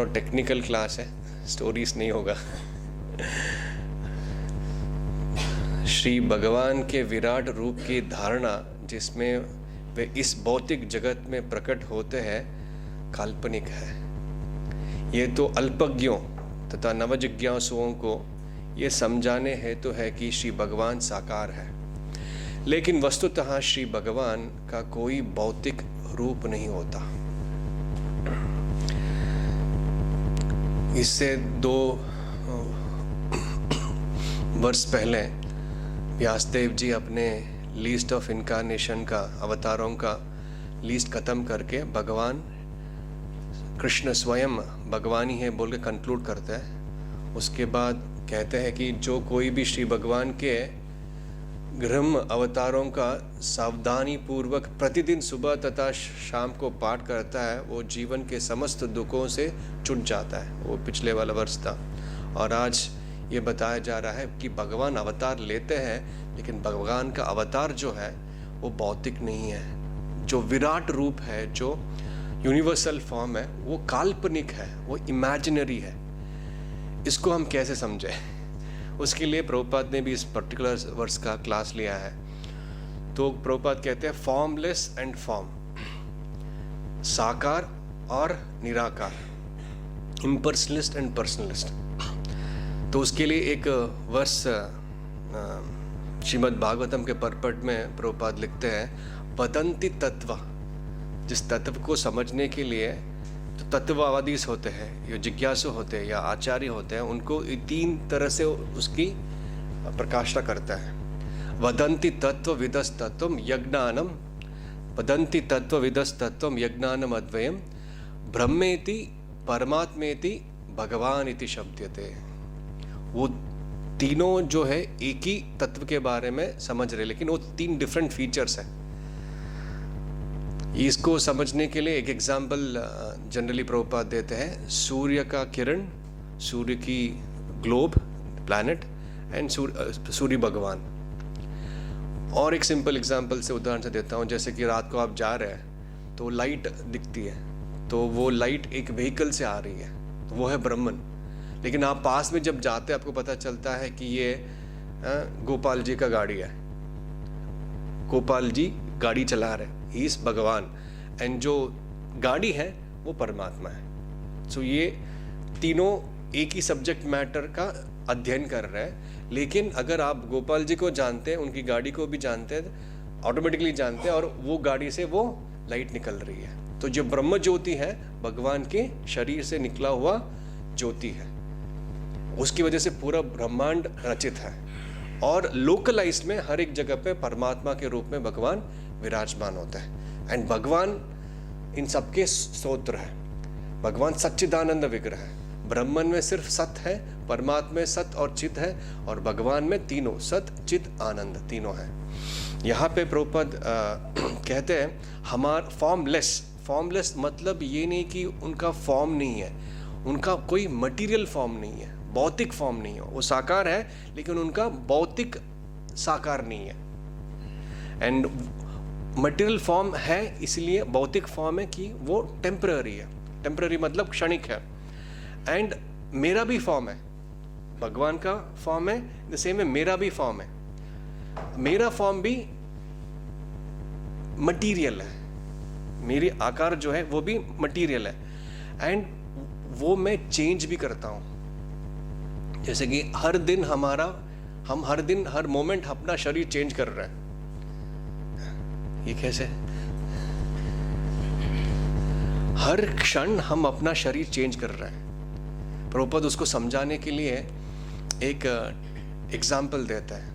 बहुत technical class है, stories नहीं होगा। श्री भगवान के विराट रूप की धारणा जिसमें वे इस भौतिक जगत में प्रकट होते हैं काल्पनिक है। ये तो अल्पज्ञों तथा नवजिज्ञासुओं को ये समझाने हेतु है कि श्री भगवान साकार है, लेकिन वस्तुतः श्री भगवान का कोई भौतिक रूप नहीं होता। इससे 2 वर्ष पहले व्यासदेव जी अपने लिस्ट ऑफ इनकारनेशन का, अवतारों का लिस्ट खत्म करके भगवान कृष्ण स्वयं भगवान ही है बोल के कंक्लूड करते हैं। उसके बाद कहते हैं कि जो कोई भी श्री भगवान के ग्रह्म अवतारों का सावधानी पूर्वक प्रतिदिन सुबह तथा शाम को पाठ करता है वो जीवन के समस्त दुखों से छूट जाता है। वो पिछले वाला वर्ष था। और आज ये बताया जा रहा है कि भगवान अवतार लेते हैं, लेकिन भगवान का अवतार जो है वो भौतिक नहीं है। जो विराट रूप है, जो यूनिवर्सल फॉर्म है, वो काल्पनिक है, वो इमेजिनरी है। इसको हम कैसे समझें? उसके लिए प्रभुपाद ने भी इस पर्टिकुलर वर्स का क्लास लिया है। तो प्रभुपाद कहते हैं फॉर्मलेस एंड फॉर्म, साकार और निराकार, इम्पर्सनलिस्ट एंड पर्सनलिस्ट। तो उसके लिए एक वर्स श्रीमद् भागवतम के परपट में प्रभुपाद लिखते हैं, वदन्ति तत्व। जिस तत्व को समझने के लिए तो तत्ववादी होते हैं, या जिज्ञासु होते हैं, या आचार्य होते हैं, उनको 3 तरह से उसकी प्रकाशना करता है। वदन्ति तत्व विदस तत्वम यज्ञानम, वदन्ति तत्व विदस तत्वम यज्ञानम अद्वयम, ब्रह्मेति परमात्मेति भगवान इति शब्दते। वो तीनों जो है एक ही तत्व के बारे में समझ रहे, लेकिन वो 3 डिफरेंट फीचर्स हैं। इसको समझने के लिए एक एग्जाम्पल जनरली प्रभुपाद देते हैं, सूर्य का किरण, सूर्य की ग्लोब, प्लैनेट, एंड सूर्य भगवान। और एक सिंपल एग्जाम्पल से उदाहरण से देता हूँ। जैसे कि रात को आप जा रहे हैं तो लाइट दिखती है, तो वो लाइट एक व्हीकल से आ रही है, तो वो है ब्रह्मन। लेकिन आप पास में जब जाते हैं आपको पता चलता है कि ये गोपाल जी का गाड़ी है, गोपाल जी गाड़ी चला रहे, ही इज भगवान, एंड जो गाड़ी है वो परमात्मा है। सो ये तीनों एक ही सब्जेक्ट मैटर का अध्ययन कर रहे हैं। लेकिन अगर आप गोपाल जी को जानते हैं, उनकी गाड़ी को भी जानते हैं, ऑटोमेटिकली जानते हैं, और वो गाड़ी से वो लाइट निकल रही है। तो जो ब्रह्म ज्योति है भगवान के शरीर से निकला हुआ ज्योति है, उसकी वजह से पूरा ब्रह्मांड रचित है। और लोकलाइज्ड में हर एक जगह पे परमात्मा के रूप में भगवान विराजमान होता है। एंड भगवान इन सबके स्रोत है। भगवान सच्चिदानंद विग्रह है। ब्रह्मन में सिर्फ सत है, परमात्मा में सत और चित है, और भगवान में तीनों सत चित आनंद तीनों है। यहाँ पे प्रभुपाद कहते हैं हमार फॉर्मलेस मतलब ये नहीं कि उनका फॉर्म नहीं है, उनका कोई मटेरियल फॉर्म नहीं है, भौतिक फॉर्म नहीं है। वो साकार है लेकिन उनका भौतिक साकार नहीं है। एंड मटेरियल फॉर्म है इसलिए भौतिक फॉर्म है कि वो टेम्पररी है। टेम्पररी मतलब क्षणिक है। एंड मेरा भी फॉर्म है, भगवान का फॉर्म है, द सेम में मेरा भी फॉर्म है। मेरा फॉर्म भी मटीरियल है, मेरी आकार जो है वो भी मटीरियल है। एंड वो मैं चेंज भी करता हूँ। जैसे कि हम हर दिन हर मोमेंट अपना शरीर चेंज कर रहे हैं। ये कैसे? हर क्षण हम अपना शरीर चेंज कर रहे हैं। प्रभुपाद उसको समझाने के लिए एक एग्जाम्पल देता है।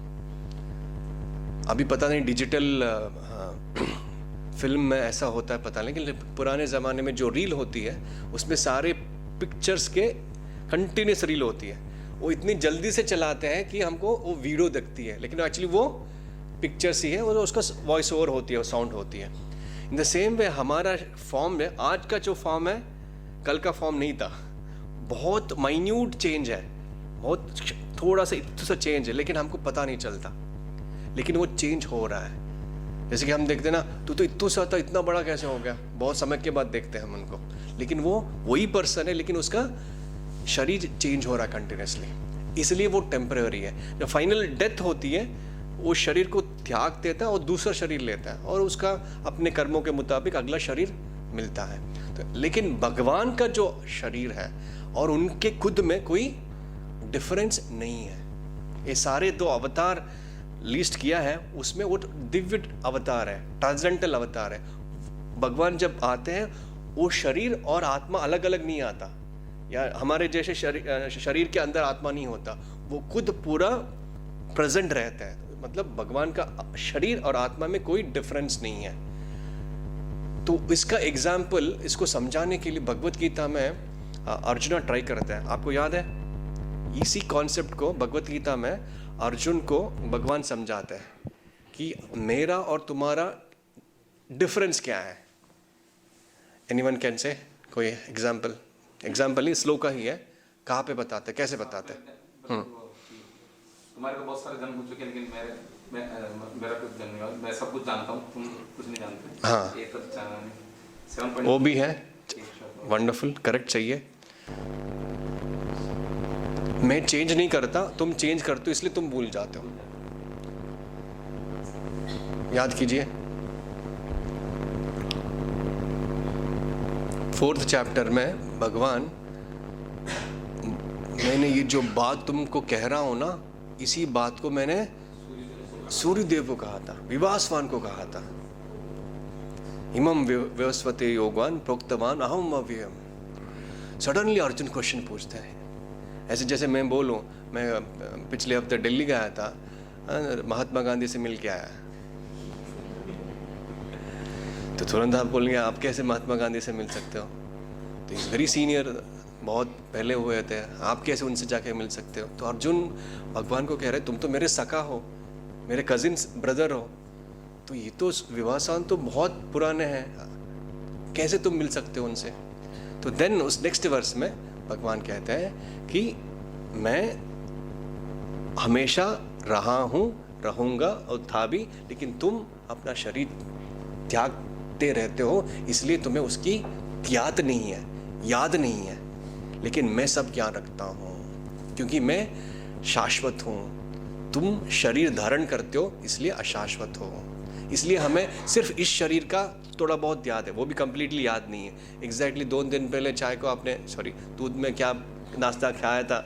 अभी पता नहीं डिजिटल फिल्म में ऐसा होता है पता नहीं, लेकिन पुराने ज़माने में जो रील होती है उसमें सारे पिक्चर्स के कंटिन्यूस रील होती है। वो इतनी जल्दी से चलाते हैं कि हमको वो वीडियो दिखती है, लेकिन एक्चुअली वो पिक्चर्स ही है, वो उसका वॉइस ओवर होती है, वो साउंड होती है। इन द सेम वे हमारा फॉर्म है, आज का जो फॉर्म है कल का फॉर्म नहीं था। बहुत माइन्यूट चेंज है, बहुत थोड़ा सा इतना सा चेंज है, लेकिन हमको पता नहीं चलता, लेकिन वो चेंज हो रहा है। जैसे कि हम देखते हैं ना, तू तो इतना सा था, इतना बड़ा कैसे हो गया, बहुत समय के बाद देखते हैं हम उनको, लेकिन वो वही पर्सन है, लेकिन उसका शरीर चेंज हो रहा है कंटिन्यूसली, इसलिए वो टेम्पररी है। जब फाइनल डेथ होती है वो शरीर को त्याग देता है और दूसरा शरीर लेता है और उसका अपने कर्मों के मुताबिक अगला शरीर मिलता है। तो लेकिन भगवान का जो शरीर है और उनके खुद में कोई डिफरेंस नहीं है। ये सारे दो अवतार लिस्ट किया है उसमें वो दिव्य अवतार है, ट्रांसेंडेंटल अवतार है। भगवान जब आते हैं वो शरीर और आत्मा अलग अलग नहीं आता, या हमारे जैसे शरीर के अंदर आत्मा नहीं होता, वो खुद पूरा प्रेजेंट रहता है। मतलब भगवान का शरीर और आत्मा में कोई डिफरेंस नहीं है। तो इसका एग्जाम्पल, इसको समझाने के लिए भगवत गीता में अर्जुन ट्राई करता है। आपको याद है इसी कॉन्सेप्ट को भगवत गीता में अर्जुन को भगवान समझाते हैं कि मेरा और तुम्हारा डिफरेंस क्या है। एनीवन कैन से कोई एग्जाम्पल? एग्जाम्पल नहीं, श्लोक ही है, कहाँ पे बताते, कैसे बताते? तुम्हारे को बहुत सारे जन्म हो चुके हैं, लेकिन मेरा कुछ जन्म नहीं हुआ। मैं सब कुछ जानता हूँ, तुम कुछ नहीं जानते। हाँ, एक तो 7 वो भी है। वंडरफुल, करेक्ट, चाहिए। मैं चेंज नहीं करता, तुम चेंज करते हो, इसलिए तुम भूल जाते हो। याद कीजिए 4th चैप्टर में भगवान, मैंने ये जो बात तुमको कह रहा हूं ना, इसी बात को मैंने सूर्यदेव को कहा था, विवासवान को कहा था। इमं व्यवस्वते योगवान प्रोक्तवान अहम अव्ययम। सडनली अर्जुन क्वेश्चन पूछते हैं, ऐसे जैसे मैं बोलूं, मैं पिछले हफ्ते दिल्ली गया था, महात्मा गांधी से मिल के आया, तो तुरंत आप बोलेंगे आप कैसे महात्मा गांधी से मिल सकते हो? तो इज वेरी सीनियर, बहुत पहले हुए थे, आप कैसे उनसे जाके मिल सकते हो? तो अर्जुन भगवान को कह रहे तुम तो मेरे सखा हो, मेरे कजिन ब्रदर हो, तो ये तो विवासान तो बहुत पुराने हैं, कैसे तुम मिल सकते हो उनसे? तो देन उस नेक्स्ट वर्स में भगवान कहते हैं कि मैं हमेशा रहा हूँ, रहूँगा और था भी, लेकिन तुम अपना शरीर त्यागते रहते हो, इसलिए तुम्हें उसकी याद नहीं है, याद नहीं है, लेकिन मैं सब ज्ञान रखता हूँ क्योंकि मैं शाश्वत हूँ। तुम शरीर धारण करते हो इसलिए अशाश्वत हो, इसलिए हमें सिर्फ इस शरीर का थोड़ा बहुत याद है, वो भी कंप्लीटली याद नहीं है। एग्जैक्टली 2 दिन पहले चाय को आपने दूध में क्या नाश्ता खाया था,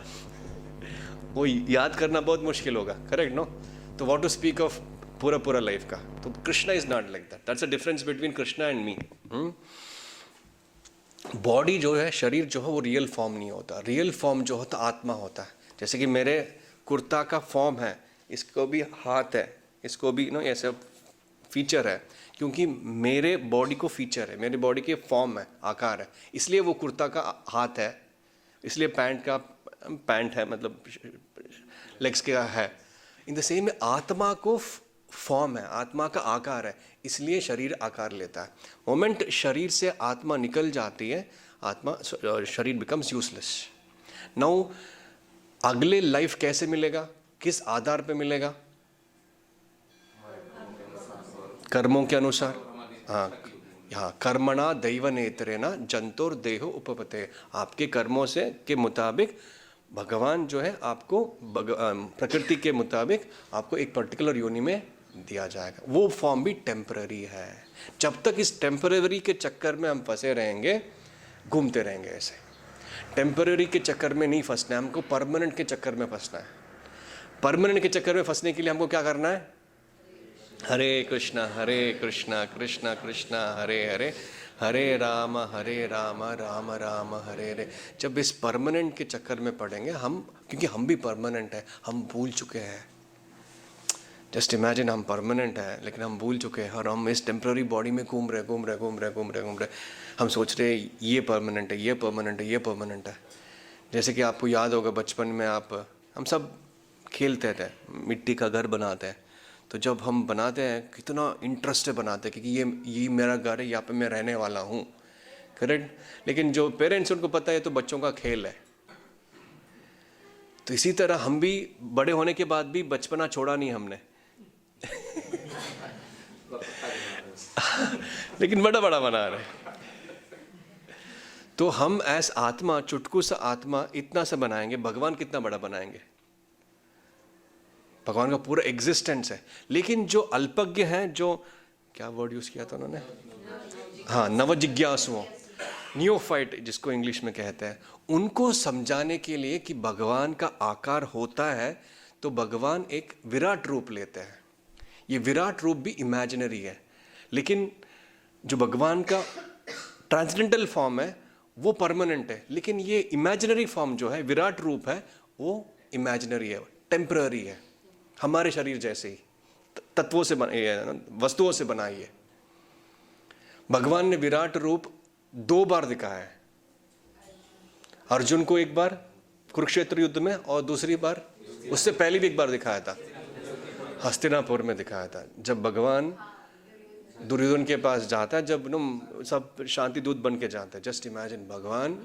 वो याद करना बहुत मुश्किल होगा, करेक्ट नो? तो व्हाट टू स्पीक ऑफ पूरा लाइफ का? तो Krishna is not like that, that's a difference between Krishna and me. Body जो है, शरीर जो है, वो रियल फॉर्म नहीं होता। रियल फॉर्म जो होता आत्मा होता है। जैसे कि मेरे कुर्ता का फॉर्म है, इसको भी हाथ है, इसको भी नो ऐसे फीचर है, क्योंकि मेरे बॉडी को फीचर है, मेरे बॉडी के फॉर्म है, आकार है, इसलिए वो कुर्ता का हाथ है, इसलिए पैंट का पैंट है, मतलब लेग्स का है। इन द सेम आत्मा को फॉर्म है, आत्मा का आकार है, इसलिए शरीर आकार लेता है। मोमेंट शरीर से आत्मा निकल जाती है, आत्मा शरीर बिकम्स यूजलेस। नाउ अगले लाइफ कैसे मिलेगा, किस आधार पे मिलेगा? कर्मों के अनुसार। हाँ, कर्मणा दैवनेत्रेण जंतुर देहो उपपते। आपके कर्मों से के मुताबिक भगवान जो है आपको प्रकृति के मुताबिक आपको एक पर्टिकुलर योनि में दिया जाएगा। वो फॉर्म भी टेम्पररी है। जब तक इस टेम्पररी के चक्कर में हम फंसे रहेंगे, घूमते रहेंगे ऐसे, टेम्पररी के चक्कर में नहीं फंसना है हमको, परमानेंट के चक्कर में फंसना है। परमानेंट के चक्कर में फंसने के लिए हमको क्या करना है? हरे कृष्णा कृष्णा कृष्णा हरे हरे, हरे राम राम राम हरे हरे। जब इस परमानेंट के चक्कर में पड़ेंगे हम, क्योंकि हम भी परमानेंट है, हम भूल चुके हैं। जस्ट इमेजिन हम परमानेंट है लेकिन हम भूल चुके हैं, और हम इस टेम्पररी बॉडी में घूम रहे। हम सोच रहे हैं ये परमानेंट है, ये परमानेंट है, ये परमानेंट है। जैसे कि आपको याद होगा बचपन में हम सब खेलते थे, मिट्टी का घर बनाते हैं, तो जब हम बनाते हैं कितना इंटरेस्ट से बनाते हैं, क्योंकि ये मेरा घर है, यहाँ पे मैं रहने वाला हूँ, करेक्ट। लेकिन जो पेरेंट्स उनको पता है तो बच्चों का खेल है। तो इसी तरह हम भी बड़े होने के बाद भी बचपना छोड़ा नहीं हमने। लेकिन बड़ा बड़ा बना रहे। तो हम ऐस आत्मा, चुटकू सा आत्मा इतना सा बनाएंगे, भगवान कितना बड़ा बनाएंगे? भगवान का पूरा एग्जिस्टेंस है। लेकिन जो अल्पज्ञ हैं, जो क्या वर्ड यूज किया था उन्होंने, हाँ, नवजिज्ञासुओं, नियोफाइट जिसको इंग्लिश में कहते हैं, उनको समझाने के लिए कि भगवान का आकार होता है, तो भगवान एक विराट रूप लेते हैं। ये विराट रूप भी इमेजिनरी है, लेकिन जो भगवान का ट्रांसडेंटल फॉर्म है वो परमानेंट है। लेकिन ये इमेजिनरी फॉर्म जो है, विराट रूप है, वो इमेजिनरी है, टेम्पररी है, हमारे शरीर जैसे ही तत्वों से वस्तुओं से बनाई है। भगवान ने विराट रूप 2 बार दिखाया है, अर्जुन को एक बार कुरुक्षेत्र युद्ध में, और दूसरी बार उससे पहले भी एक बार दिखाया था, हस्तिनापुर में दिखाया था, जब भगवान दुर्योधन के पास जाता है, जब सब शांति दूत बन के जाते हैं। जस्ट इमेजिन, भगवान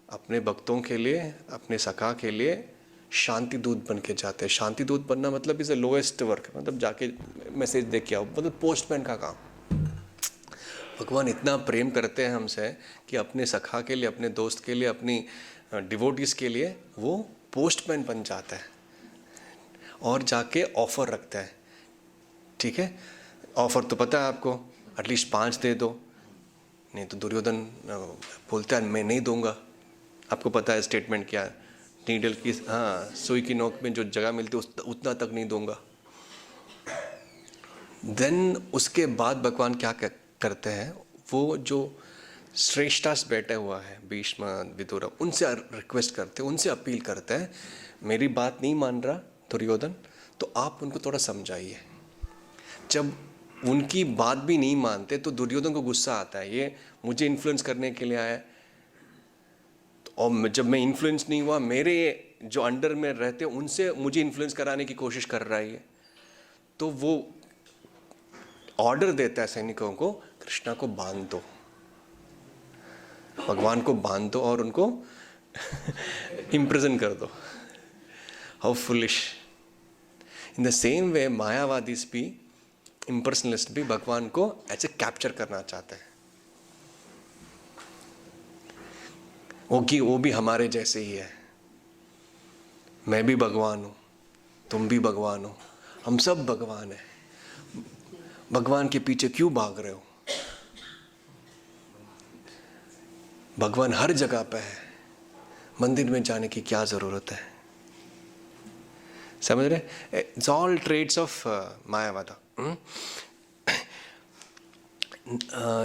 अपने भक्तों के लिए, अपने सखा के लिए शांति दूत बन के जाते हैं। शांति दूत बनना मतलब इज द लोएस्ट वर्क, मतलब जाके मैसेज दे के आओ, मतलब पोस्टमैन का काम। भगवान इतना प्रेम करते हैं हमसे कि अपने सखा के लिए, अपने दोस्त के लिए, अपनी डिवोटीज के लिए वो पोस्टमैन बन जाता है और जाके ऑफर रखता है। ठीक है, ऑफर तो पता है आपको, एटलीस्ट 5 दे दो, नहीं तो दुर्योधन बोलता है मैं नहीं दूंगा। आपको पता है स्टेटमेंट क्या है, नीडल की, हाँ, सुई की नोक में जो जगह मिलती है उतना तक नहीं दूंगा। देन उसके बाद भगवान क्या करते हैं, वो जो श्रेष्ठास बैठा हुआ है, भीष्म, विदुर, उनसे रिक्वेस्ट करते हैं, उनसे अपील करते हैं, मेरी बात नहीं मान रहा दुर्योधन, तो आप उनको थोड़ा समझाइए। जब उनकी बात भी नहीं मानते तो दुर्योधन को गुस्सा आता है, ये मुझे इन्फ्लुएंस करने के लिए आया है, और जब मैं इन्फ्लुएंस नहीं हुआ, मेरे जो अंडर में रहते हैं उनसे मुझे इन्फ्लुएंस कराने की कोशिश कर रहा है। तो वो ऑर्डर देता है सैनिकों को, कृष्णा को बांध दो, भगवान को बांध दो और उनको इम्प्रिजन कर दो। How foolish. In the same way Mayavadis भी, इम्पर्सनलिस्ट भी भगवान को ऐसे कैप्चर करना चाहते हैं, वो भी हमारे जैसे ही है। मैं भी भगवान हूँ, तुम भी भगवान हो, हम सब भगवान हैं। भगवान के पीछे क्यों भाग रहे हो? भगवान हर जगह पे है, मंदिर में जाने की क्या जरूरत है? समझ रहे? It's all trades of मायावाद।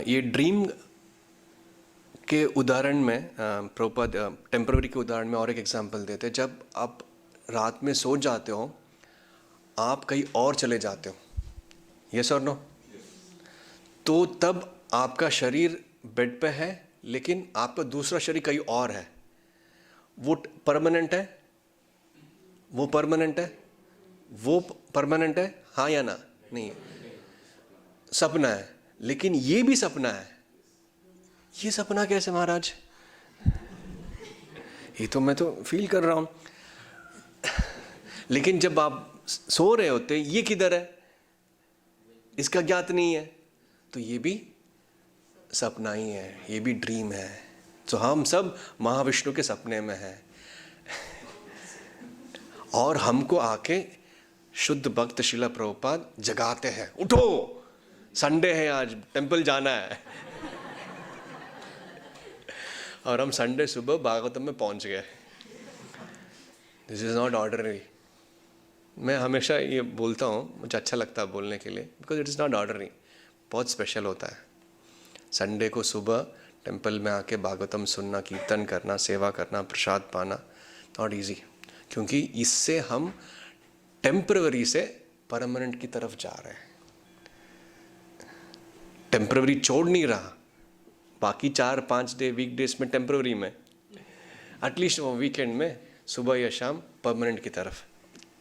ये ड्रीम के उदाहरण में प्रभुपाद टेम्पररी के उदाहरण में और एक एग्जांपल देते हैं। जब आप रात में सो जाते हो, आप कहीं और चले जाते हो, यस और नो? तो तब आपका शरीर बेड पे है, लेकिन आपका दूसरा शरीर कहीं और है। वो परमानेंट है? वो परमानेंट है? वो परमानेंट है, हाँ या ना? नहीं, सपना है। लेकिन ये भी सपना है। ये सपना कैसे महाराज? ये तो मैं तो फील कर रहा हूं, लेकिन जब आप सो रहे होते, ये किधर है, इसका ज्ञात नहीं है, तो ये भी सपना ही है, ये भी ड्रीम है। तो हम सब महाविष्णु के सपने में हैं और हमको आके शुद्ध भक्त शिला प्रभुपाद जगाते हैं, उठो, संडे है आज, टेंपल जाना है। और हम संडे सुबह भागवतम में पहुंच गए। This is not ordinary. मैं हमेशा ये बोलता हूँ, मुझे अच्छा लगता है बोलने के लिए, because it is not ordinary, बहुत स्पेशल होता है। संडे को सुबह टेंपल में आके भागवतम सुनना, कीर्तन करना, सेवा करना, प्रसाद पाना, नॉट ईजी, क्योंकि इससे हम टेम्पररी से परमानेंट की तरफ जा रहे हैं। टेम्पररी छोड़ नहीं रहा, बाकी 4-5 डे वीकडेज में टेम्पररी में, एटलीस्ट वो वीकेंड में सुबह या शाम परमानेंट की तरफ।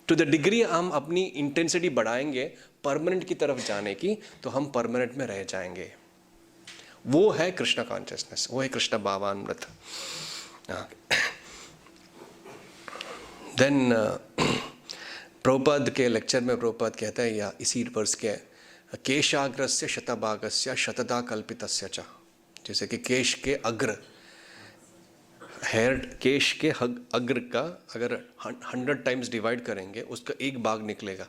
टू द डिग्री हम अपनी इंटेंसिटी बढ़ाएंगे परमानेंट की तरफ जाने की, तो हम परमानेंट में रह जाएंगे। वो है कृष्ण कॉन्शियसनेस, वो है कृष्ण भावामृत। देन प्रभुपाद के लेक्चर में प्रभुपाद कहता है, या इसी वर्ष के केशाग्रस्य शतभागस्य शतधा कल्पितस्य च, जैसे कि केश के अग्र, हेयर केश के अग्र का अगर 100 टाइम्स डिवाइड करेंगे उसका एक भाग निकलेगा,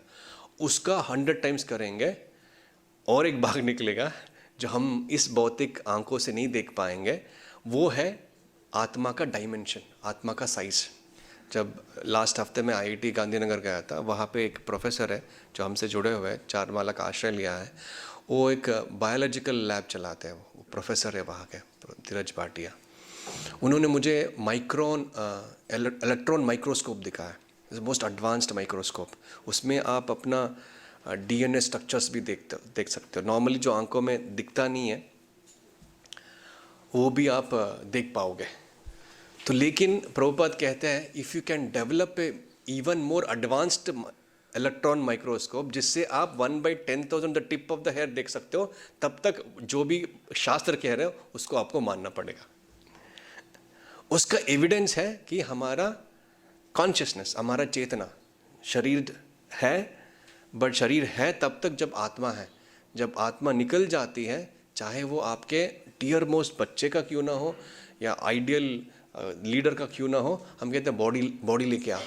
उसका 100 टाइम्स करेंगे और एक भाग निकलेगा जो हम इस भौतिक आंखों से नहीं देख पाएंगे। वो है आत्मा का डायमेंशन, आत्मा का साइज। जब लास्ट हफ्ते में IIT गांधीनगर गया था, वहाँ पे एक प्रोफेसर है जो हमसे जुड़े हुए हैं, 4 माला का आश्रय लिया है, वो एक बायोलॉजिकल लैब चलाते हैं, वो प्रोफेसर है वहाँ के, धीरज भाटिया। उन्होंने मुझे इलेक्ट्रॉन माइक्रोस्कोप दिखाया, मोस्ट एडवांस्ड माइक्रोस्कोप। उसमें आप अपना DNA स्ट्रक्चर्स भी देख सकते हो। नॉर्मली जो आंखों में दिखता नहीं है वो भी आप देख पाओगे। तो लेकिन प्रभुपाद कहते हैं if you can develop a even more advanced electron microscope, जिससे आप 1/10,000 the tip of the hair देख सकते हो, तब तक जो भी शास्त्र कह रहे हो उसको आपको मानना पड़ेगा। उसका एविडेंस है कि हमारा कॉन्शियसनेस, हमारा चेतना, शरीर है, बट शरीर है तब तक जब आत्मा है। जब आत्मा निकल जाती है, चाहे वो आपके डियर मोस्ट बच्चे का क्यों ना हो या आइडियल लीडर का क्यों ना हो, हम कहते हैं बॉडी लेके आ।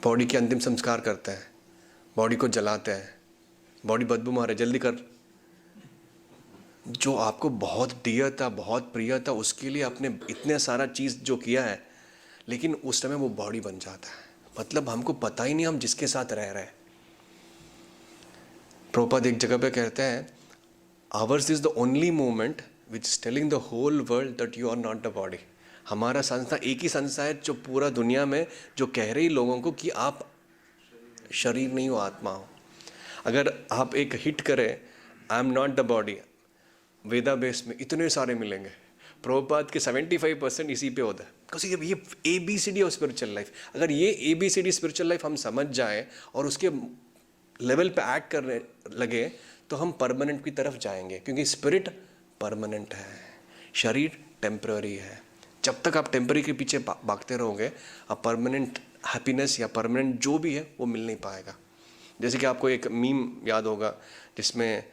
बॉडी के अंतिम संस्कार करते हैं, बॉडी को जलाते हैं, बॉडी बदबू मारे, जल्दी कर। जो आपको बहुत डियर था, बहुत प्रिय था, उसके लिए आपने इतने सारा चीज़ जो किया है, लेकिन उस समय वो बॉडी बन जाता है। मतलब हमको पता ही नहीं हम जिसके साथ रह रहे हैं। प्रभुपाद एक जगह पे कहते हैं, ours is the only moment which is telling the whole world that you are not the body. हमारा संस्था एक ही संस्था है जो पूरा दुनिया में जो कह रही लोगों को कि आप शरीर नहीं हो, आत्मा हो। अगर आप एक हिट करें I am not the body, Veda base में इतने सारे मिलेंगे। प्रभुपाद के 75% इसी पे होता है, बिकॉज ये ABCD ऑफ स्पिरिचुअल लाइफ। अगर ये ABCD स्पिरिचुअल लाइफ हम समझ जाए और उसके लेवल पे एक्ट करने लगे तो हम परमानेंट की तरफ जाएंगे, क्योंकि स्पिरिट परमानेंट है, शरीर टेम्पररी है। जब तक आप टेम्पररी के पीछे भागते रहोगे, आप परमानेंट हैप्पीनेस या परमानेंट जो भी है वो मिल नहीं पाएगा। जैसे कि आपको एक मीम याद होगा जिसमें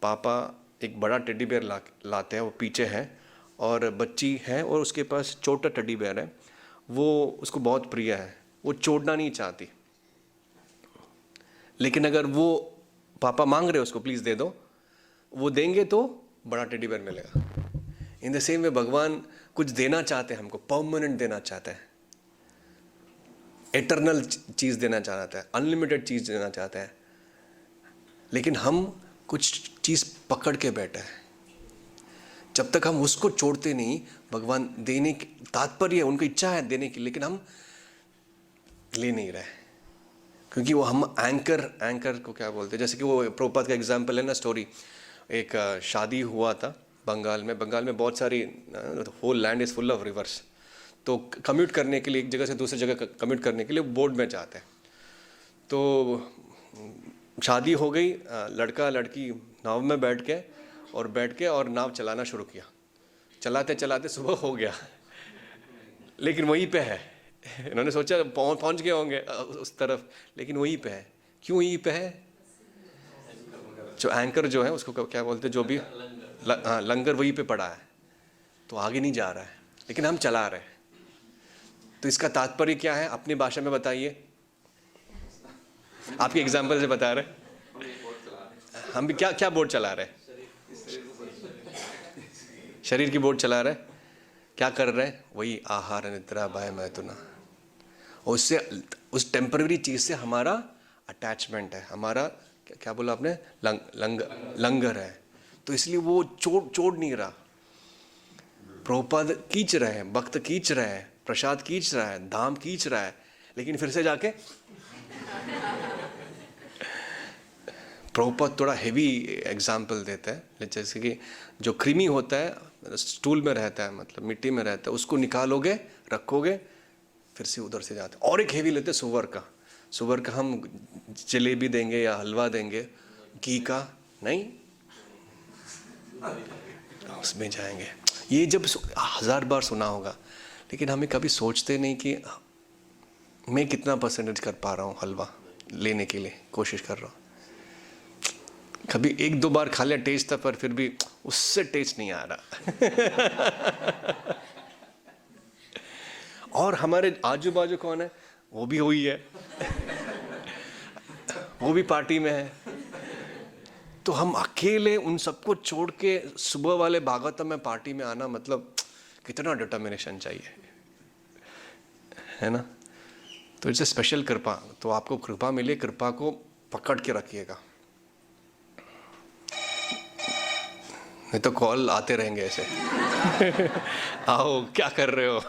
पापा एक बड़ा टेडी बेयर लाते हैं, वो पीछे है और बच्ची है और उसके पास छोटा टेडी बेयर है, वो उसको बहुत प्रिय है, वो छोड़ना नहीं चाहती। लेकिन अगर वो पापा मांग रहे हो उसको प्लीज़ दे दो, वो देंगे तो बड़ा टेडी बेयर मिलेगा। इन द सेम वे भगवान कुछ देना चाहते हैं हमको, परमानेंट देना चाहते हैं, एटर्नल चीज़ देना चाहता है, अनलिमिटेड चीज़ देना चाहता है, लेकिन हम कुछ चीज़ पकड़ के बैठे हैं। जब तक हम उसको छोड़ते नहीं, भगवान देने की तात्पर्य है, उनकी इच्छा है देने की, लेकिन हम ले नहीं रहे, क्योंकि वो हम एंकर को क्या बोलते हैं। जैसे कि वो प्रभुपाद का एग्जाम्पल है ना, स्टोरी। एक शादी हुआ था बंगाल में बहुत सारी, whole land is full of rivers. तो कम्यूट करने के लिए, एक जगह से दूसरी जगह कम्यूट करने के लिए बोट में जाते हैं। तो शादी हो गई, लड़का लड़की नाव में बैठ के और नाव चलाना शुरू किया। चलाते चलाते सुबह हो गया, लेकिन वहीं पे है। इन्होंने सोचा पहुंच गए होंगे उस तरफ, लेकिन वहीं पे है। क्यों वहीं पे है? जो एंकर जो है उसको क्या बोलते हैं, जो भी लंगर वहीं पे पड़ा है, तो आगे नहीं जा रहा है, लेकिन हम चला रहे हैं। तो इसका तात्पर्य क्या है, अपनी भाषा में बताइए। आपके एग्जाम्पल से बता रहे, हम भी क्या बोट चला रहे हैं? शरीर की बोट चला रहे। क्या कर रहे हैं? वही आहार निद्रा भय मैथुना। उससे, उस टेम्पररी चीज़ से हमारा अटैचमेंट है, हमारा क्या बोला आपने, लंगर है। तो इसलिए वो छोड़ नहीं रहा। प्रभुपाद खींच रहे हैं, भक्त खींच रहे हैं, प्रसाद खींच रहा है, धाम खींच रहा है, लेकिन फिर से जाके प्रभुपाद थोड़ा हेवी एग्जाम्पल देते हैं। जैसे कि जो कृमि होता है, स्टूल में रहता है, मतलब मिट्टी में रहता है, उसको निकालोगे, रखोगे, फिर से उधर से जाते। और एक हेवी लेते हैं सुअर का हम जलेबी देंगे या हलवा देंगे, घी का नहीं, उसमें जाएंगे। ये जब 1000 बार सुना होगा, लेकिन हमें कभी सोचते नहीं कि मैं कितना परसेंटेज कर पा रहा हूँ हलवा लेने के लिए कोशिश कर रहा हूँ। कभी एक दो बार खा लिया टेस्ट था, पर फिर भी उससे टेस्ट नहीं आ रहा। और हमारे आजू बाजू कौन है? वो भी हुई है, वो भी पार्टी में है। तो हम अकेले उन सबको छोड़ के सुबह वाले भागवतम में पार्टी में आना, मतलब कितना डिटर्मिनेशन चाहिए, है ना? तो इट्स ए स्पेशल कृपा। तो आपको कृपा मिले, कृपा को पकड़ के रखिएगा, नहीं तो कॉल आते रहेंगे ऐसे। आओ, क्या कर रहे हो?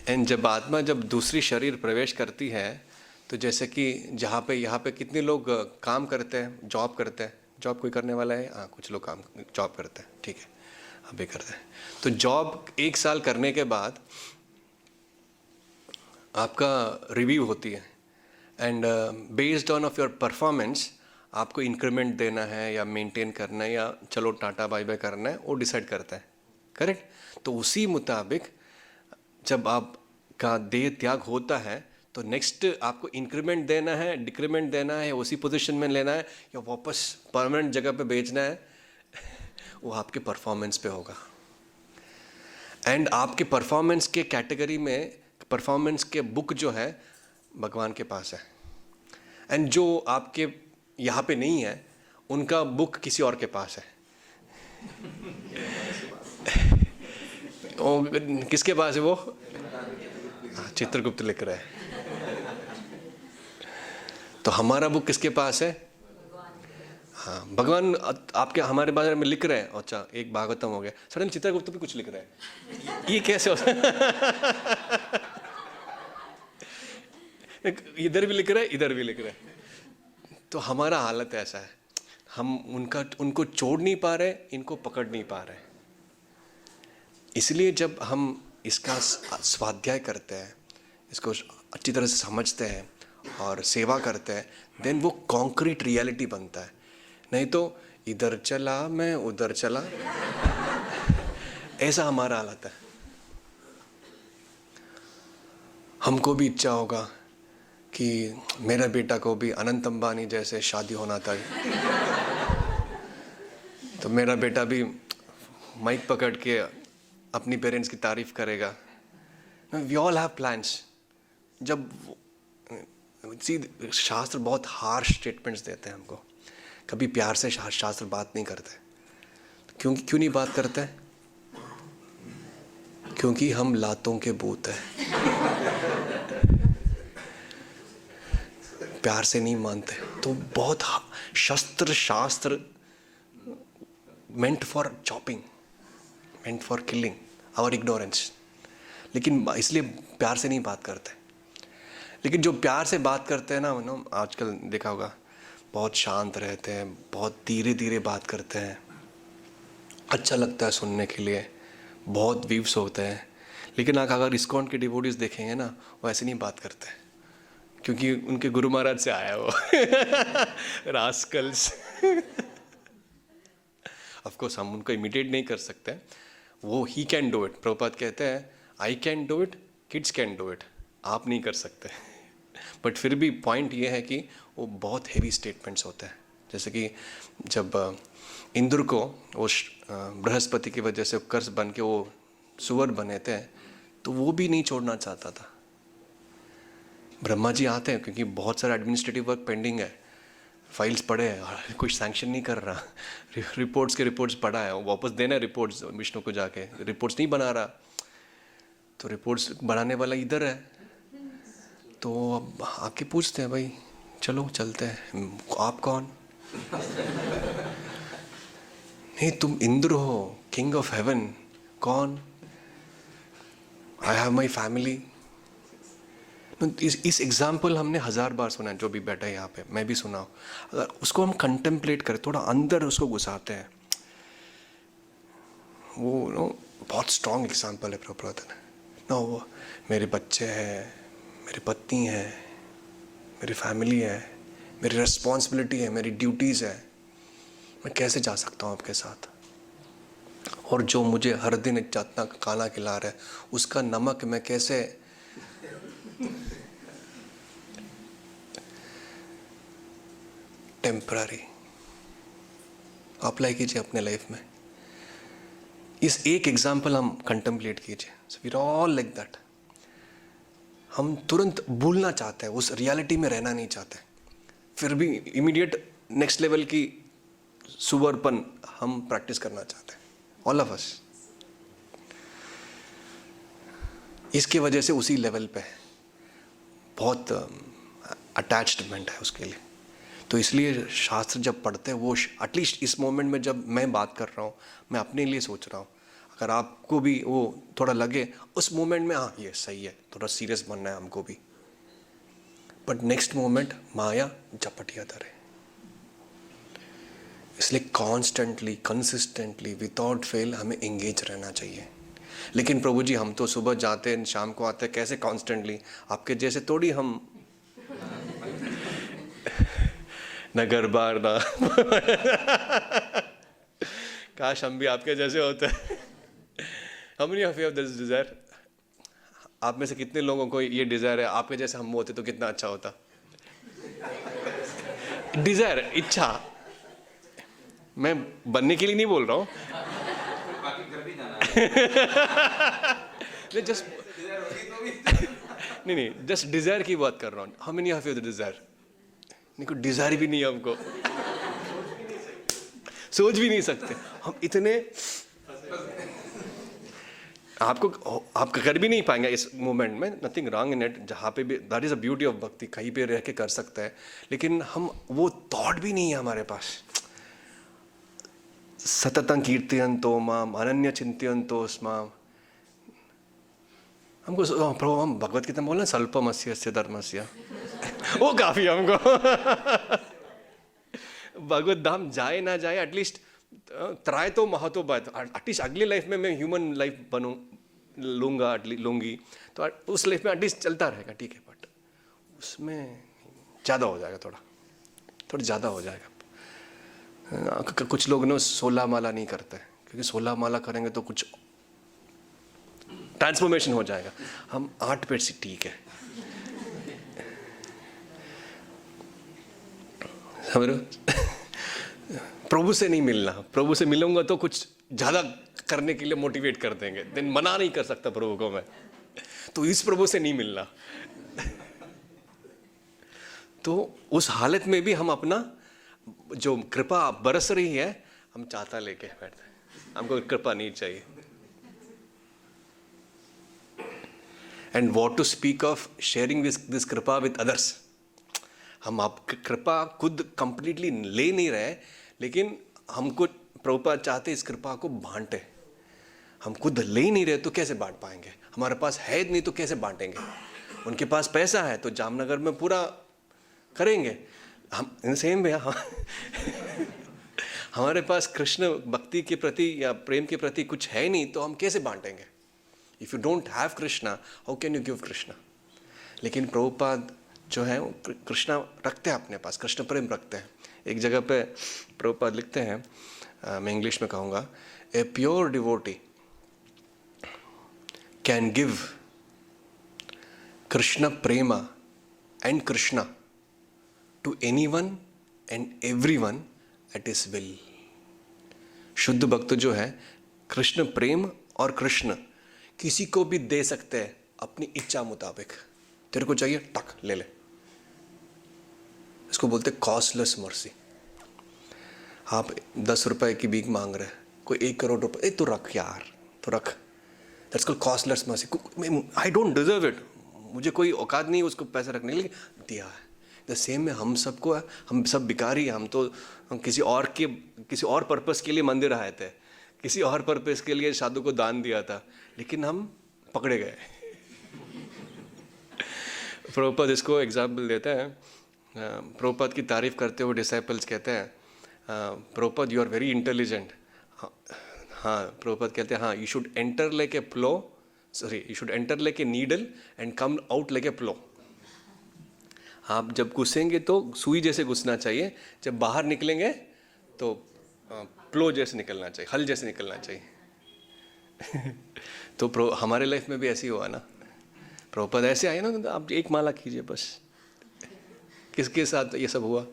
एंड जब आत्मा जब दूसरी शरीर प्रवेश करती है, तो जैसे कि यहाँ पे कितने लोग काम करते हैं, जॉब करते हैं? जॉब कोई करने वाला है? हाँ, कुछ लोग काम जॉब करते हैं, ठीक है, आप भी करते हैं। तो जॉब 1 साल करने के बाद आपका रिव्यू होती है, and based on off your performance आपको इंक्रीमेंट देना है या मेंटेन करना है या चलो टाटा बाय बाय करना है, वो डिसाइड करता है, करेक्ट? तो उसी मुताबिक जब आपका देह त्याग होता है, तो नेक्स्ट आपको इंक्रीमेंट देना है, डिक्रीमेंट देना है, उसी पोजीशन में लेना है या वापस परमानेंट जगह पे भेजना है, वो आपके परफॉर्मेंस पे होगा। एंड आपके परफॉर्मेंस के कैटेगरी में, परफॉर्मेंस के बुक जो है भगवान के पास है, एंड जो आपके यहाँ पे नहीं है उनका बुक किसी और के पास है। वो किसके पास है? वो चित्रगुप्त लिख रहा है। तो हमारा बुक किसके पास है? हाँ, भगवान आपके हमारे बारे में लिख रहे हैं। अच्छा, एक भागवतम हो गया, सडन चित्रगुप्त भी कुछ लिख रहे हैं। ये कैसे हो? इधर भी लिख रहे हैं, इधर भी लिख रहे हैं। तो हमारा हालत ऐसा है, हम उनको छोड़ नहीं पा रहे, इनको पकड़ नहीं पा रहे। इसलिए जब हम इसका स्वाध्याय करते हैं, इसको अच्छी तरह से समझते हैं और सेवा करते हैं, देन वो कॉन्क्रीट रियलिटी बनता है। नहीं तो इधर चला मैं उधर चला, ऐसा हमारा हालत है। हमको भी इच्छा होगा कि मेरा बेटा को भी अनंत अंबानी जैसे शादी होना था, तो मेरा बेटा भी माइक पकड़ के अपनी पेरेंट्स की तारीफ करेगा। We all have plans. जब शास्त्र बहुत हार्श स्टेटमेंट्स देते हैं हमको, कभी प्यार से शास्त्र बात नहीं करते। क्यों नहीं बात करते? क्योंकि हम लातों के भूत हैं, प्यार से नहीं मानते। तो बहुत शास्त्र meant for chopping, meant for killing our ignorance, लेकिन इसलिए प्यार से नहीं बात करते। लेकिन जो प्यार से बात करते हैं ना, आजकल देखा होगा, बहुत शांत रहते हैं, बहुत धीरे धीरे बात करते हैं, अच्छा लगता है सुनने के लिए, बहुत व्यूज होते हैं। लेकिन अगर इस्कॉन के डिवोटीज देखेंगे ना, वो ऐसे नहीं बात करते, क्योंकि उनके गुरु महाराज से आया वो। रास्कल्स। ऑफ कोर्स हम उनको इमिटेट नहीं कर सकते, वो he can do it. Prabhupada कहते हैं I can do it, kids can do it, आप नहीं कर सकते। बट फिर भी पॉइंट ये है कि वो बहुत हेवी स्टेटमेंट्स होते हैं। जैसे कि जब इंद्र को वो बृहस्पति की वजह से कर्स बन के वो सुअर बने थे, तो वो भी नहीं छोड़ना चाहता था। ब्रह्मा जी आते हैं क्योंकि बहुत सारा एडमिनिस्ट्रेटिव वर्क पेंडिंग है, फाइल्स पड़े हैं, कुछ सैंक्शन नहीं कर रहा, रिपोर्ट्स पड़ा है, वो वापस देना है रिपोर्ट्स विष्णु को जाके, रिपोर्ट्स नहीं बना रहा, तो रिपोर्ट्स बनाने वाला इधर है। तो अब आके पूछते हैं, भाई चलो चलते हैं, आप कौन? नहीं, तुम इंद्र हो, किंग ऑफ हेवन। कौन? I have my family. इस एग्जाम्पल हमने 1000 बार सुना है, जो भी बैठा है यहाँ पे, मैं भी सुना हूँ। अगर उसको हम कंटेम्पलेट करें, थोड़ा अंदर उसको घुसाते हैं, वो बहुत स्ट्रॉन्ग एग्जाम्पल है प्रभुपाद ने। वो मेरे बच्चे हैं, मेरी पत्नी है, मेरी फैमिली है, मेरी रिस्पॉन्सिबिलिटी है, मेरी ड्यूटीज़ है, मैं कैसे जा सकता हूँ आपके साथ? और जो मुझे हर दिन इतना खाना खिला रहा है, उसका नमक मैं कैसे टेम्पररी अप्लाई कीजिए अपने लाइफ में। इस एक एग्जाम्पल हम कंटेम्पलेट कीजिए। So we are all like that. हम तुरंत भूलना चाहते हैं, उस रियलिटी में रहना नहीं चाहते, फिर भी इमीडिएट नेक्स्ट लेवल की सुवरपन हम प्रैक्टिस करना चाहते हैं, ऑल ऑफ अस। इसकी वजह से उसी लेवल पे बहुत अटैचमेंट है उसके लिए। तो इसलिए शास्त्र जब पढ़ते हैं वो एटलीस्ट इस मोमेंट में जब मैं बात कर रहा हूँ, मैं अपने लिए सोच रहा हूँ, अगर आपको भी वो थोड़ा लगे उस मोमेंट में, हाँ ये सही है, थोड़ा सीरियस बनना है हमको भी, बट नेक्स्ट मोमेंट माया झपटिया धरे। इसलिए कॉन्स्टेंटली, कंसिस्टेंटली, विदाउट फेल हमें एंगेज रहना चाहिए। लेकिन प्रभु जी हम तो सुबह जाते हैं शाम को आते हैं, कैसे कॉन्स्टेंटली? आपके जैसे थोड़ी हम न घर बार ना काश हम भी आपके जैसे होते हैं। हम नहीं हैव दिस डिजायर। आप में से कितने लोगों को ये डिजायर है आपके जैसे हम होते तो कितना अच्छा होता? डिजायर, इच्छा, मैं बनने के लिए नहीं बोल रहा हूँ। बाकी घर भी जाना है। जस्ट नहीं, जस्ट डिजायर की बात कर रहा हूँ। हम नहीं हैव द डिजायर। नहीं, कोई डिजायर भी नहीं है हमको, सोच भी नहीं सकते हम इतने। आपको आप कर भी नहीं पाएंगे इस मोमेंट में, नथिंग रॉन्ग इन इट। जहाँ पे भी, that is a beauty of भक्ति, कहीं पे रह के कर सकता है, लेकिन हम वो थॉट भी नहीं है हमारे पास। सततं कीर्तयन्तो माम अनन्य चिन्तयन्तो स्माम। हमको प्रभु, हम भगवत गीता बोल रहे हैं स्वल्पमस्य धर्मस्य, वो काफी हमको। भगवत धाम जाए ना जाए, एटलीस्ट ट्राई तो महत्व बात, एटलीस्ट अगली लाइफ में मैं ह्यूमन लाइफ बनूं लूंगा, लूंगी तो उस लाइफ में एटलीस्ट चलता रहेगा, ठीक है, बट उसमें ज़्यादा हो जाएगा, थोड़ा ज़्यादा हो जाएगा। कुछ लोग ना 16 माला नहीं करते, क्योंकि 16 माला करेंगे तो कुछ ट्रांसफॉर्मेशन हो जाएगा। हम 8 पेट से ठीक है, समझ रहे हो? प्रभु से नहीं मिलना, प्रभु से मिलूंगा तो कुछ ज़्यादा करने के लिए मोटिवेट कर देंगे, देन मना नहीं कर सकता प्रभु को मैं, तो इस प्रभु से नहीं मिलना। तो उस हालत में भी हम अपना जो कृपा बरस रही है, हम चाहता लेके बैठते हैं, हमको कृपा नहीं चाहिए। And what to speak of sharing this kripa with others. हम आप कृपा खुद कंप्लीटली ले नहीं रहे, लेकिन हमको प्रभुपाद चाहते इस कृपा को बांटे। हम खुद ले ही नहीं रहे तो कैसे बांट पाएंगे? हमारे पास है नहीं तो कैसे बांटेंगे? उनके पास पैसा है तो जामनगर में पूरा करेंगे, हम सेम वे। हमारे पास कृष्ण भक्ति के प्रति या प्रेम के प्रति कुछ है नहीं तो हम कैसे बांटेंगे? If you don't have Krishna, how can you give Krishna? लेकिन प्रभुपाद जो है कृष्णा रखते हैं अपने पास, कृष्ण प्रेम रखते हैं। एक जगह पे प्रभुपाद लिखते हैं, मैं इंग्लिश में कहूँगा, a pure devotee can give Krishna prema and Krishna to anyone and everyone at his will. शुद्ध भक्त जो है कृष्ण प्रेम और कृष्ण किसी को भी दे सकते हैं अपनी इच्छा मुताबिक। तेरे को चाहिए, टक ले ले। इसको बोलते कॉस्टलेस मर्सी। आप 10 रुपए की भीख मांग रहे हैं, कोई 1 करोड़ रुपए, तो रख यार, तो रख। That's called costless mercy. I don't deserve it, मुझे कोई औकात नहीं उसको पैसा रखने के लिए, दिया है। द सेम में हम सबको, हम सब भिखारी हैं। हम किसी और पर्पस के लिए मंदिर आए थे, किसी और पर्पस के लिए साधु को दान दिया था, लेकिन हम पकड़े गए। प्रभुपाद इसको एग्जाम्पल देते हैं। प्रभुपाद की तारीफ करते हुए डिसाइपल्स कहते हैं, Prabhupada you are very intelligent. हाँ, प्रभुपाद कहते हैं, हाँ, you should enter like a plough, sorry, you should enter like a needle and come out like a plough. आप जब घुसेंगे तो सुई जैसे घुसना चाहिए, जब बाहर निकलेंगे तो प्लो जैसे निकलना चाहिए, हल जैसे निकलना चाहिए। तो हमारे लाइफ में भी ऐसे ही हुआ ना, प्रभुपाद ऐसे आए ना, तो आप एक माला कीजिए बस। किसके साथ ये सब हुआ?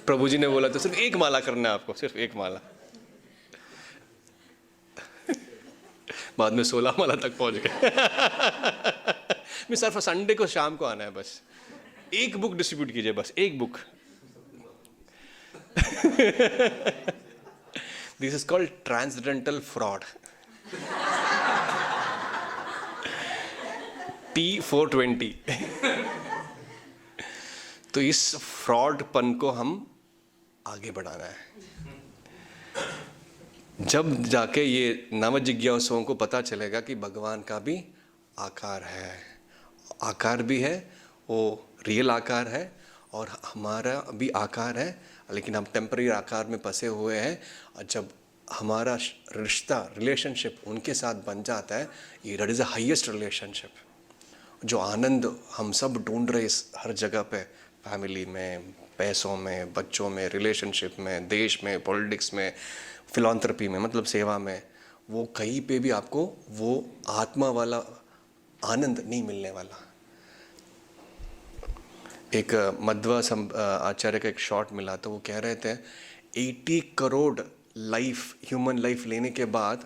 प्रभु जी ने बोला तो सिर्फ एक माला करना है आपको, सिर्फ एक माला। बाद में 16 माला तक पहुंच गए। मैं सिर्फ संडे को शाम को आना है बस, एक बुक डिस्ट्रीब्यूट कीजिए बस, एक book. This is called transcendental fraud. T420। तो इस फ्रॉडपन को हम आगे बढ़ाना है। जब जाके ये नव जिज्ञासुओं को पता चलेगा कि भगवान का भी आकार है, आकार भी है, वो रियल आकार है, और हमारा भी आकार है, लेकिन हम टेम्पररी आकार में फंसे हुए हैं। और जब हमारा रिश्ता, रिलेशनशिप उनके साथ बन जाता है, ये that is the highest relationship. जो आनंद हम सब ढूंढ रहे इस हर जगह पे, फैमिली में, पैसों में, बच्चों में, रिलेशनशिप में, देश में, पॉलिटिक्स में, फिलॉन्थ्रपी में, मतलब सेवा में, वो कहीं पे भी आपको वो आत्मा वाला आनंद नहीं मिलने वाला। एक मध्वा आचार्य का एक शॉट मिला, तो वो कह रहे थे 80 करोड़ लाइफ, ह्यूमन लाइफ लेने के बाद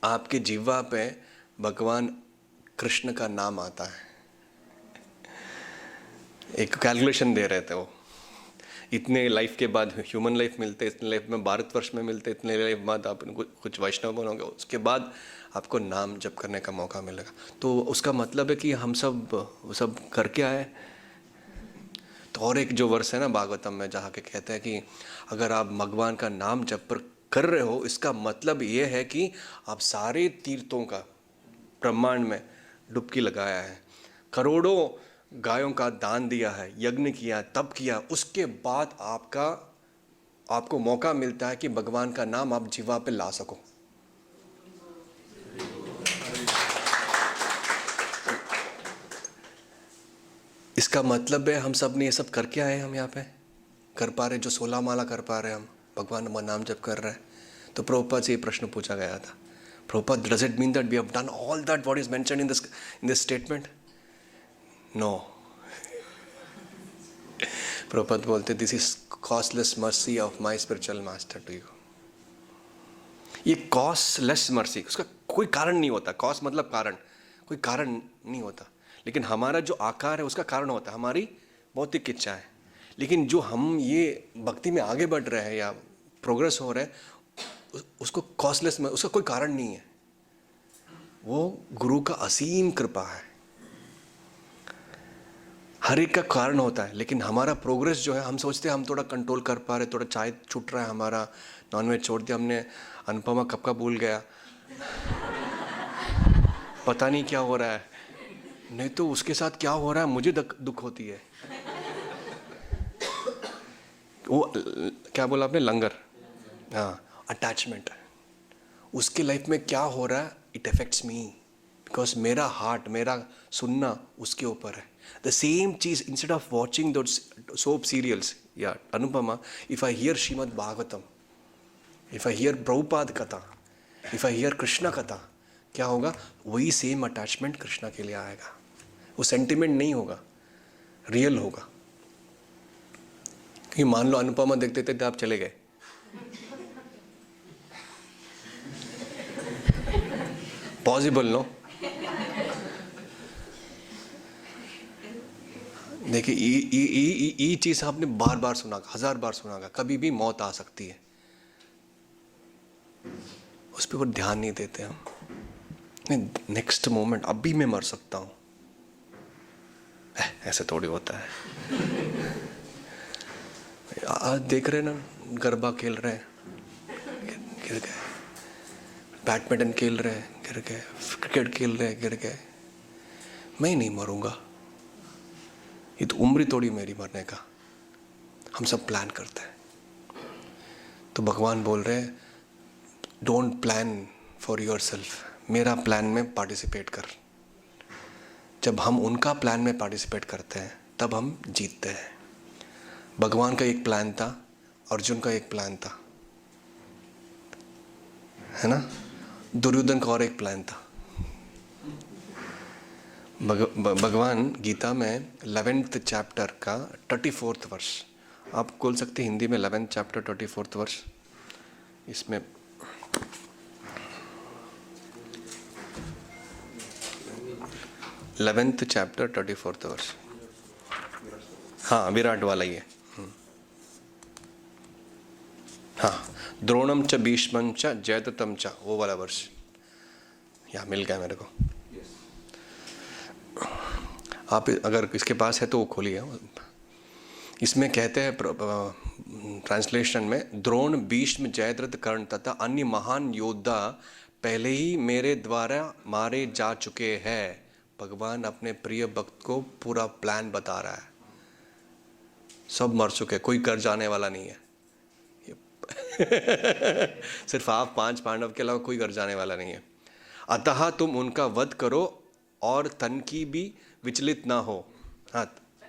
आपके जीवा पे भगवान कृष्ण का नाम आता है। एक कैलकुलेशन दे रहे थे वो, इतने लाइफ के बाद ह्यूमन लाइफ मिलते, इतने लाइफ में भारतवर्ष में मिलते, इतने लाइफ बाद आप कुछ वैष्णव बनोगे, उसके बाद आपको नाम जप करने का मौका मिलेगा। तो उसका मतलब है कि हम सब करके आए। तो और एक जो वर्ष है ना भागवतम में, जहाँ के कहते हैं कि अगर आप भगवान का नाम जप कर रहे हो, इसका मतलब ये है कि आप सारे तीर्थों का ब्रह्मांड में डुबकी लगाया है, करोड़ों गायों का दान दिया है, यज्ञ किया, तप किया, उसके बाद आपको मौका मिलता है कि भगवान का नाम आप जीवा पे ला सको। इसका मतलब है हम सब ने ये सब करके आए, हम यहाँ पे कर पा रहे, जो 16 माला कर पा रहे, हम भगवान का नाम जप कर रहे हैं। तो प्रभुपाद से ये प्रश्न पूछा गया था, Prabhupada, does it mean that we have done all that what is mentioned in this statement? No. Prabhupada बोलते, this is costless mercy of my spiritual master to you. ये कॉस्टलेस मर्सी, उसका कोई कारण नहीं होता। कॉस्ट मतलब कारण, कोई कारण नहीं होता, लेकिन हमारा जो आकार है उसका कारण होता है हमारी भौतिक इच्छा है। लेकिन जो हम ये भक्ति में आगे बढ़ रहे हैं या प्रोग्रेस हो रहे हैं, उसको कॉस्टलेस में, उसका कोई कारण नहीं है, वो गुरु का असीम कृपा है। हर एक का कारण होता है, लेकिन हमारा प्रोग्रेस जो है, हम सोचते हैं हम थोड़ा कंट्रोल कर पा रहे, थोड़ा चाय छूट रहा है हमारा, नॉनवेज छोड़ दिया हमने, अनुपमा कब का भूल गया, पता नहीं क्या हो रहा है, नहीं तो उसके साथ क्या हो रहा है मुझे दुख होती है। वो क्या बोला आपने, लंगर, हाँ, अटैचमेंट। उसके लाइफ में क्या हो रहा है, इट अफेक्ट्स मी, बिकॉज मेरा हार्ट, मेरा सुनना उसके ऊपर है। द सेम चीज, instead of watching those soap serials या Anupama, if I hear Shrimad Bhagavatam, if I hear Prabhupada कथा, इफ आई हियर कृष्णा कथा, क्या होगा, वही सेम अटैचमेंट कृष्णा के लिए आएगा। वो सेंटिमेंट नहीं होगा, रियल होगा। कि मान लो अनुपमा देखते थे तो आप चले गए, पॉसिबल नो? देखिए ये चीज आपने बार बार सुना, 1000 बार सुना, कभी भी मौत आ सकती है, उस पर वो ध्यान नहीं देते हम। नहीं, नेक्स्ट मोमेंट, अभी मैं मर सकता हूं, ऐसे थोड़ी होता है। आज देख रहे ना, गरबा खेल रहे हैं, गिर गए, बैडमिंटन खेल रहे हैं, गिर गए, क्रिकेट खेल रहे हैं, गिर गए। मैं नहीं मरूंगा, ये तो उम्र थोड़ी मेरी मरने का। हम सब प्लान करते हैं, तो भगवान बोल रहे हैं, डोंट प्लान फॉर योरसेल्फ, मेरा प्लान में पार्टिसिपेट कर। जब हम उनका प्लान में पार्टिसिपेट करते हैं तब हम जीतते हैं। भगवान का एक प्लान था, अर्जुन का एक प्लान था, है ना। दुर्योधन का और एक प्लान था। भगवान गीता में 11th चैप्टर का 34th वर्ष, आप खोल सकते हिंदी में 11th चैप्टर 34th वर्ष। इसमें 11th चैप्टर 34th वर्ष, हाँ विराट वाला ही है। हाँ, द्रोणम च भीष्मं च जयद्रथं च, वो वाला वर्ष यहाँ मिल गया मेरे को। आप अगर इसके पास है तो वो खोलिए। इसमें कहते हैं ट्रांसलेशन में, द्रोण भीष्म जयद्रथ कर्ण तथा अन्य महान योद्धा पहले ही मेरे द्वारा मारे जा चुके हैं। भगवान अपने प्रिय भक्त को पूरा प्लान बता रहा है। सब मर चुके, कोई कर जाने वाला नहीं है। सिर्फ आप 5 पांडव के अलावा कोई कर जाने वाला नहीं है। अतः तुम उनका वध करो और तनिक भी विचलित ना हो। हाँ,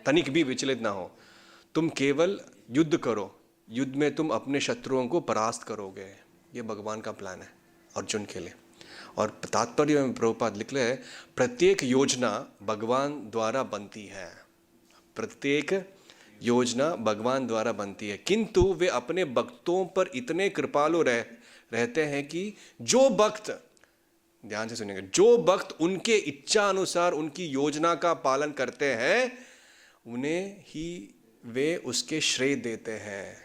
तनिक भी विचलित ना हो। तुम केवल युद्ध करो, युद्ध में तुम अपने शत्रुओं को परास्त करोगे। ये भगवान का प्लान है अर्जुन के लिए। और तात्पर्य में प्रभुपाद लिख रहे हैं, प्रत्येक योजना भगवान द्वारा बनती है। प्रत्येक योजना भगवान द्वारा बनती है, किंतु वे अपने भक्तों पर इतने कृपालु रहते हैं कि जो भक्त, ध्यान से सुनिएगा, जो भक्त उनके इच्छा अनुसार उनकी योजना का पालन करते हैं उन्हें ही वे उसके श्रेय देते हैं।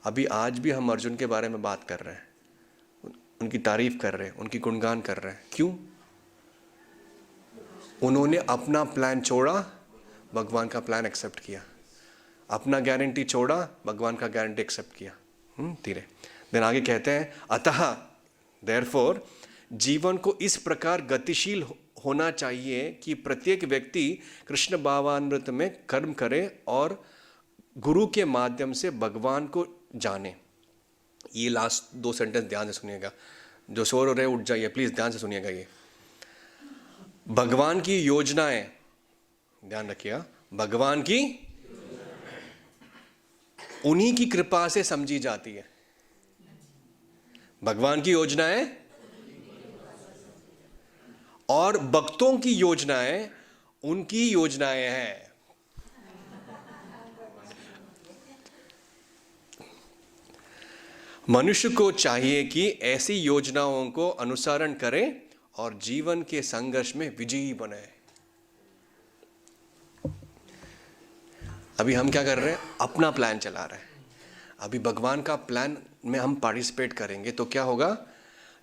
अभी आज भी हम अर्जुन के बारे में बात कर रहे हैं, उनकी तारीफ कर रहे हैं, उनकी गुणगान कर रहे हैं। क्यों? उन्होंने अपना प्लान छोड़ा, भगवान का प्लान एक्सेप्ट किया। अपना गारंटी छोड़ा, भगवान का गारंटी एक्सेप्ट किया। धीरे देन आगे कहते हैं, अतः देयरफॉर जीवन को इस प्रकार गतिशील होना चाहिए कि प्रत्येक व्यक्ति कृष्ण भावामृत में कर्म करे और गुरु के माध्यम से भगवान को जाने। ये लास्ट 2 सेंटेंस ध्यान से सुनिएगा। जो सो रहे उठ जाइए प्लीज, ध्यान से सुनिएगा। ये भगवान की योजनाएं, ध्यान रखिएगा, भगवान की उन्हीं की कृपा से समझी जाती है। भगवान की योजनाएं और भक्तों की योजनाएं उनकी योजनाएं हैं। मनुष्य को चाहिए कि ऐसी योजनाओं को अनुसरण करें और जीवन के संघर्ष में विजयी बने। अभी हम क्या कर रहे हैं? अपना प्लान चला रहे हैं। अभी भगवान का प्लान में हम पार्टिसिपेट करेंगे तो क्या होगा?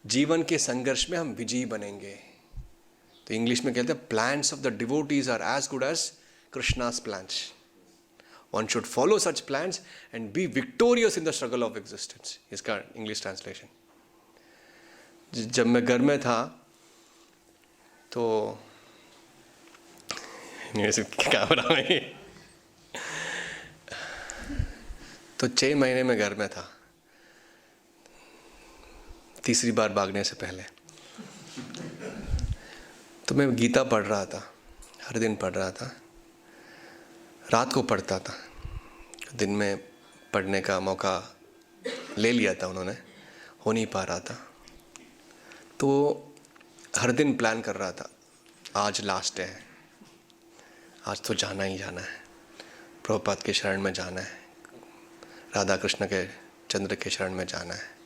जीवन के संघर्ष में हम विजयी बनेंगे। तो इंग्लिश में कहते हैं, plans of the devotees are as good as Krishna's plans. One should follow such plans and be victorious in the struggle of existence. इसका इंग्लिश ट्रांसलेशन। जब मैं घर में था तो कैमरा में तो 6 महीने में घर में था, तीसरी बार भागने से पहले। तो मैं गीता पढ़ रहा था, हर दिन पढ़ रहा था, रात को पढ़ता था। दिन में पढ़ने का मौका ले लिया था उन्होंने, हो नहीं पा रहा था। तो हर दिन प्लान कर रहा था, आज लास्ट डे है, आज तो जाना ही जाना है, प्रभुपाद के शरण में जाना है, राधा कृष्ण के चंद्र के शरण में जाना है।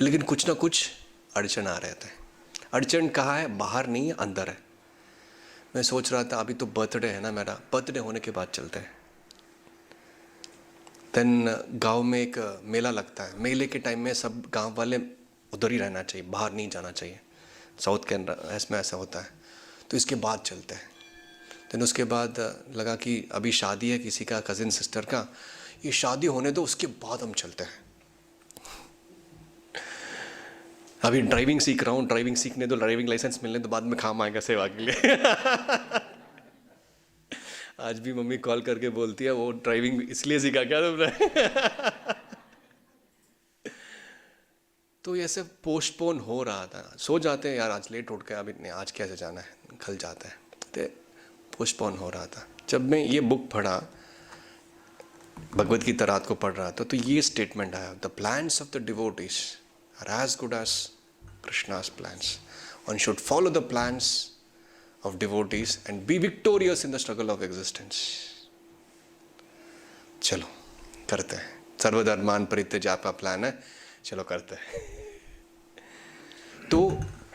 लेकिन कुछ ना कुछ अड़चन आ रहे थे। अड़चन कहाँ है? बाहर नहीं है, अंदर है। मैं सोच रहा था अभी तो बर्थडे है ना मेरा, बर्थडे होने के बाद चलते हैं। देन गांव में एक मेला लगता है, मेले के टाइम में सब गांव वाले उधर ही रहना चाहिए, बाहर नहीं जाना चाहिए। साउथ के इसमें ऐसा होता है। तो इसके बाद चलते हैं। देन उसके बाद लगा कि अभी शादी है किसी का, कजिन सिस्टर का, ये शादी होने दो, उसके बाद हम चलते हैं। अभी ड्राइविंग सीख रहा हूँ, ड्राइविंग सीखने दो, ड्राइविंग लाइसेंस मिलने तो बाद में काम आएगा सेवा के लिए। आज भी मम्मी कॉल करके बोलती है, वो ड्राइविंग इसलिए सीखा क्या तुमने? तो ये सब पोस्टपोन हो रहा था। सो जाते हैं यार, आज लेट उठ गया, अभी नहीं, आज कैसे जाना है, कल जाता है। तो पोस्टपोन हो रहा था। जब मैं ये बुक पढ़ा, भगवद गीता रात को पढ़ रहा था, तो ये स्टेटमेंट आया, the plans of the devotees are as good as Krishna's plans. One should follow the plans of devotees and be victorious in the struggle of existence. चलो करते हैं, सर्वधर्मान परित्यज्य आपका प्लान है, चलो करते हैं। तो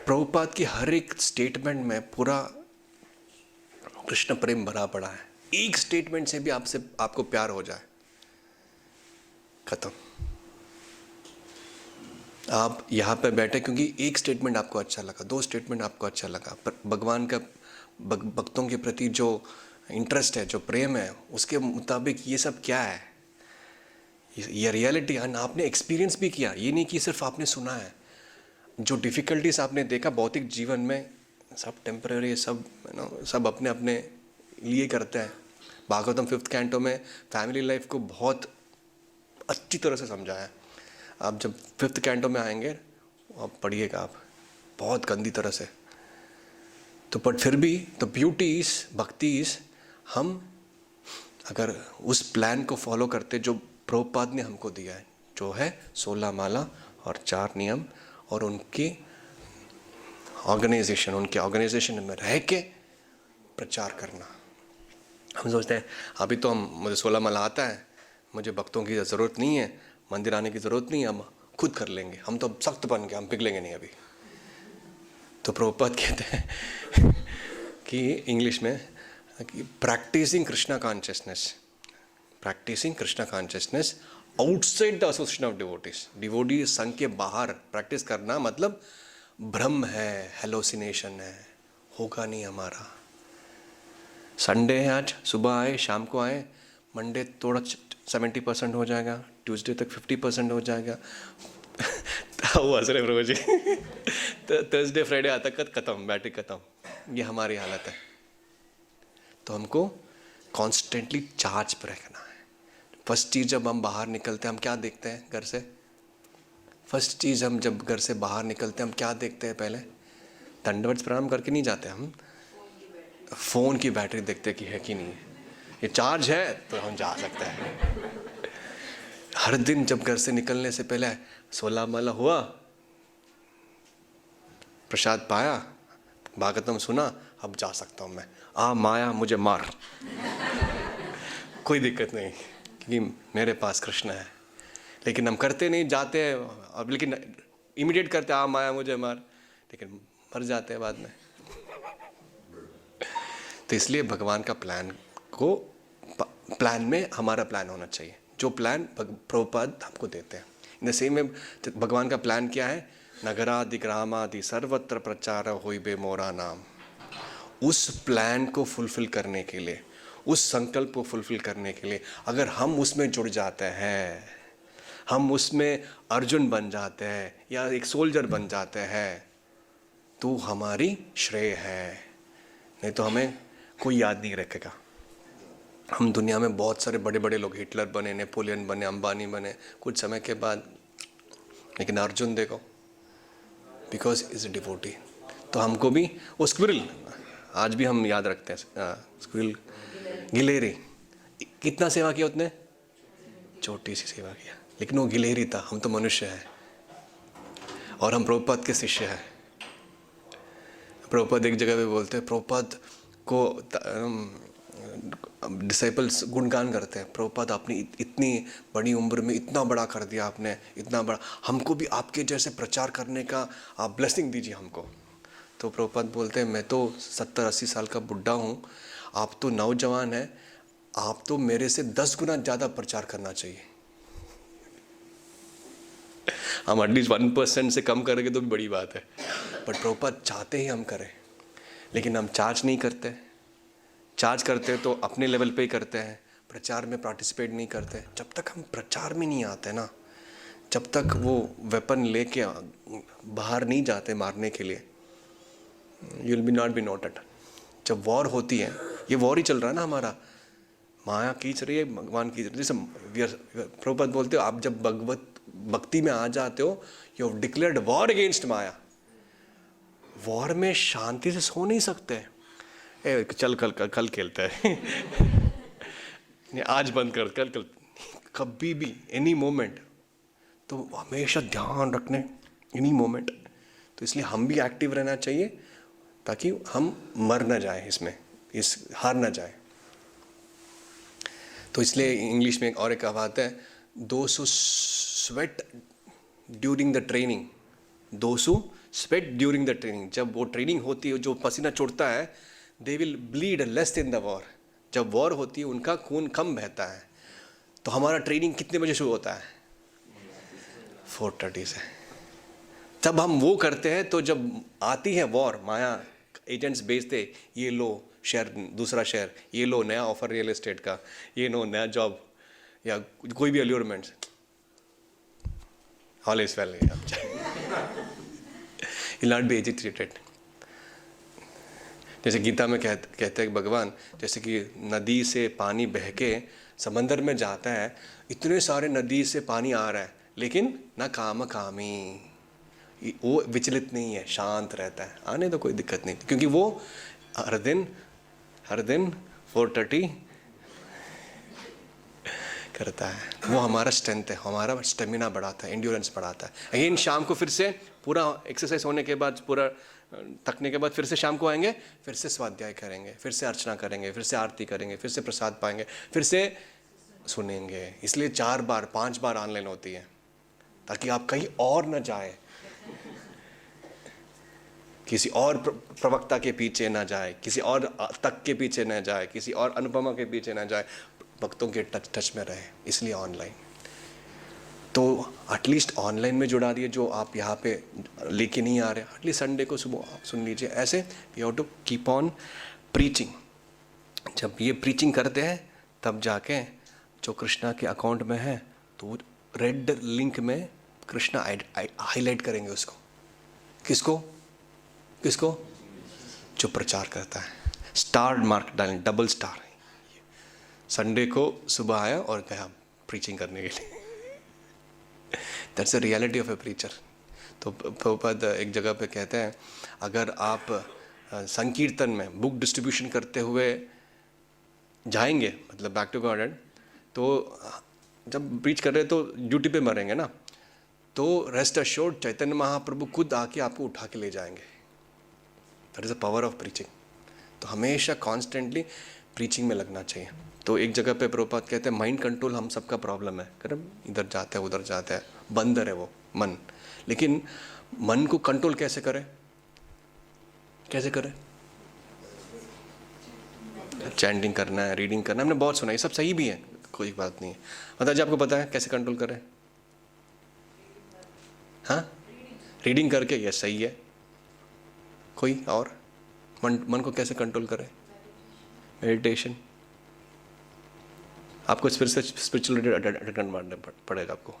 प्रभुपाद की हर एक स्टेटमेंट में पूरा कृष्ण प्रेम भरा पड़ा है। एक स्टेटमेंट से भी आपको प्यार हो जाए, खत्म। आप यहाँ पे बैठे क्योंकि एक स्टेटमेंट आपको अच्छा लगा, 2 स्टेटमेंट आपको अच्छा लगा, पर भगवान का भक्तों के प्रति जो इंटरेस्ट है, जो प्रेम है, उसके मुताबिक ये सब क्या है, ये रियलिटी है। आपने एक्सपीरियंस भी किया, ये नहीं कि सिर्फ आपने सुना है। जो डिफ़िकल्टीज आपने देखा भौतिक जीवन में, सब टेम्पररी, सब अपने अपने लिए करते हैं। भागवतम 5th कैंटो में फैमिली लाइफ को बहुत अच्छी तरह से समझाया है। आप जब 5th कैंटो में आएंगे, आप पढ़िएगा आप बहुत गंदी तरह से। तो बट फिर भी द ब्यूटी इज, भक्ति इज, हम अगर उस प्लान को फॉलो करते जो प्रभुपाद ने हमको दिया है, जो है 16 माला और 4 नियम, और उनके ऑर्गेनाइजेशन में रह के प्रचार करना। हम सोचते हैं अभी तो मुझे 16 माला आता है, मुझे भक्तों की ज़रूरत नहीं है, मंदिर आने की ज़रूरत नहीं है, हम खुद कर लेंगे, हम तो सख्त बन गए, हम पिघलेंगे नहीं अभी। तो प्रभुपाद कहते हैं कि इंग्लिश में कि practicing Krishna consciousness outside the association of devotees. Devotee संघ के बाहर प्रैक्टिस करना मतलब भ्रम है, हेलोसिनेशन है, होगा नहीं हमारा। संडे है, आज सुबह आए, शाम को आए, मंडे थोड़ा 70% हो जाएगा, ट्यूसडे तक 50% हो जाएगा। वो हंस रहे प्रभु जी। तो थर्सडे फ्राइडे आता खत्म, बैटरी खत्म। ये हमारी हालत है। तो हमको कॉन्स्टेंटली चार्ज पर रखना है। फर्स्ट चीज़ जब हम बाहर निकलते हैं, हम क्या देखते हैं घर से? फर्स्ट चीज़ हम जब घर से बाहर निकलते हैं, हम क्या देखते हैं? पहले दंडवत प्रणाम करके नहीं जाते, हम फ़ोन की बैटरी देखते कि है कि नहीं है। ये चार्ज है तो हम जा सकते हैं। हर दिन जब घर से निकलने से पहले 16 माला हुआ, प्रसाद पाया, भागवतम सुना, अब जा सकता हूँ मैं। माया मुझे मार, कोई दिक्कत नहीं, क्योंकि मेरे पास कृष्ण है। लेकिन हम करते नहीं, जाते हैं अब, लेकिन इमीडिएट करते हैं, माया मुझे मार, लेकिन मर जाते हैं बाद में। तो इसलिए भगवान का प्लान में हमारा प्लान होना चाहिए, जो प्लान प्रभुपाद हमको देते हैं। इन द सेम में भगवान का प्लान क्या है? नगरादि ग्रामादि सर्वत्र प्रचार होइबे मोरा नाम। उस प्लान को फुलफिल करने के लिए, उस संकल्प को फुलफिल करने के लिए अगर हम उसमें जुड़ जाते हैं, हम उसमें अर्जुन बन जाते हैं या एक सोल्जर बन जाते हैं, तो हमारी श्रेय है। नहीं तो हमें कोई याद नहीं रखेगा। हम दुनिया में बहुत सारे बड़े बड़े लोग, हिटलर बने, नेपोलियन बने, अंबानी बने कुछ समय के बाद, लेकिन अर्जुन देखो, बिकॉज इज अ डिवोटी। तो हमको भी वो स्क्विरल, आज भी हम याद रखते हैं, स्क्विरल गिलहरी, कितना सेवा किया उसने? छोटी सी सेवा किया, लेकिन वो गिलहरी था। हम तो मनुष्य हैं और हम प्रभुपाद के शिष्य हैं। प्रभुपाद एक जगह पे बोलते हैं, प्रभुपाद को डिसाइपल्स गुणगान करते हैं, प्रभुपाद आपने इतनी बड़ी उम्र में इतना बड़ा कर दिया, आपने इतना बड़ा, हमको भी आपके जैसे प्रचार करने का आप ब्लेसिंग दीजिए हमको। तो प्रभुपाद बोलते हैं, मैं तो 70-80 साल का बुढ़ा हूँ, आप तो नौजवान हैं, आप तो मेरे से 10 गुना ज़्यादा प्रचार करना चाहिए। हम एटलीस्ट 1% से कम करेंगे तो भी बड़ी बात है, बट प्रभुपाद चाहते ही हम करें, लेकिन हम चार्ज नहीं करते। चार्ज करते तो अपने लेवल पे ही करते हैं, प्रचार में पार्टिसिपेट नहीं करते। जब तक हम प्रचार में नहीं आते ना, जब तक वो वेपन लेके बाहर नहीं जाते मारने के लिए, you will be not be noted. जब वॉर होती है, ये वॉर ही चल रहा है ना हमारा, माया खींच रही है, भगवान खींच रही है। जैसे प्रभुपाद बोलते हो, आप जब भक्ति में आ जाते हो, you have declared war against Maya. War में शांति से सो नहीं सकते। चल कल खेलते हैं आज बंद कर, कल कभी भी एनी मोमेंट। तो हमेशा ध्यान रखने, एनी मोमेंट। तो इसलिए हम भी एक्टिव रहना चाहिए ताकि हम मर ना जाए इसमें, हार ना जाए। तो इसलिए इंग्लिश में एक कहावत है, those who sweat during the training, those who sweat during the training, जब वो ट्रेनिंग होती है जो पसीना छोड़ता है, they will bleed less in the war. जब वॉर होती है उनका खून कम बहता है। तो हमारा ट्रेनिंग कितने बजे शुरू होता है? 4:30 से। तब हम वो करते हैं, तो जब आती है वॉर, माया एजेंट्स भेजते, ये लो शेयर, दूसरा शेयर, ये लो नया ऑफर रियल एस्टेट का, ये लो नया जॉब या कोई भी allurements, all is well, will not be agitated. जैसे गीता में कहते हैं भगवान, जैसे कि नदी से पानी बह के समंदर में जाता है, इतने सारे नदी से पानी आ रहा है, लेकिन ना कामी, वो विचलित नहीं है, शांत रहता है, आने तो कोई दिक्कत नहीं, क्योंकि वो हर दिन 4:30 करता है। वो हमारा स्ट्रेंथ है, हमारा स्टेमिना बढ़ाता है, एंड्योरेंस बढ़ाता है। अगेन शाम को फिर से पूरा एक्सरसाइज होने के बाद, पूरा थकने के बाद फिर से शाम को आएंगे, फिर से स्वाध्याय करेंगे, फिर से अर्चना करेंगे, फिर से आरती करेंगे, फिर से प्रसाद पाएंगे, फिर से सुनेंगे। इसलिए 4 बार 5 बार ऑनलाइन होती है, ताकि आप कहीं और न जाए, किसी और प्रवक्ता के पीछे ना जाए, किसी और तक के पीछे ना जाए, किसी और अनुपमा के पीछे ना जाए, भक्तों के टच में रहे। इसलिए ऑनलाइन, तो एटलीस्ट ऑनलाइन में जुड़ा दिए, जो आप यहाँ पे लेके नहीं आ रहे, एटलीस्ट संडे को सुबह सुन लीजिए। ऐसे we have to keep on preaching. जब ये प्रीचिंग करते हैं, तब जाके जो कृष्णा के अकाउंट में है, तो रेड लिंक में कृष्णा हाईलाइट करेंगे उसको। किसको? जो प्रचार करता है। स्टार मार्क डालें, डबल स्टार। संडे को सुबह आया और गया प्रीचिंग करने के लिए। That's the reality of A preacher. तो प्रभुपाद एक जगह पे कहते हैं, अगर आप संकीर्तन में बुक डिस्ट्रीब्यूशन करते हुए जाएंगे, मतलब बैक टू गॉड, तो जब प्रीच कर रहे तो ड्यूटी पे मरेंगे ना, तो रेस्ट अश्योर्ड चैतन्य महाप्रभु खुद आके आपको उठा के ले जाएंगे। That is the power of preaching. तो हमेशा कॉन्स्टेंटली प्रीचिंग में लगना चाहिए। तो एक जगह पे प्रभुपाद कहते हैं, माइंड कंट्रोल हम सबका प्रॉब्लम है, कर इधर जाते हैं उधर जाते हैं, बंदर है वो मन। लेकिन मन को कंट्रोल कैसे करें? चैंटिंग करना है, रीडिंग करना है, हमने बहुत सुना, ये सब सही भी है, कोई बात नहीं है। मतलब जी आपको पता है कैसे कंट्रोल करें? हाँ, रीडिंग करके, ये सही है। कोई और मन को कैसे कंट्रोल करें? मेडिटेशन। आपको फिर से स्पिरिचुअल अटेंड मारना पड़ेगा आपको।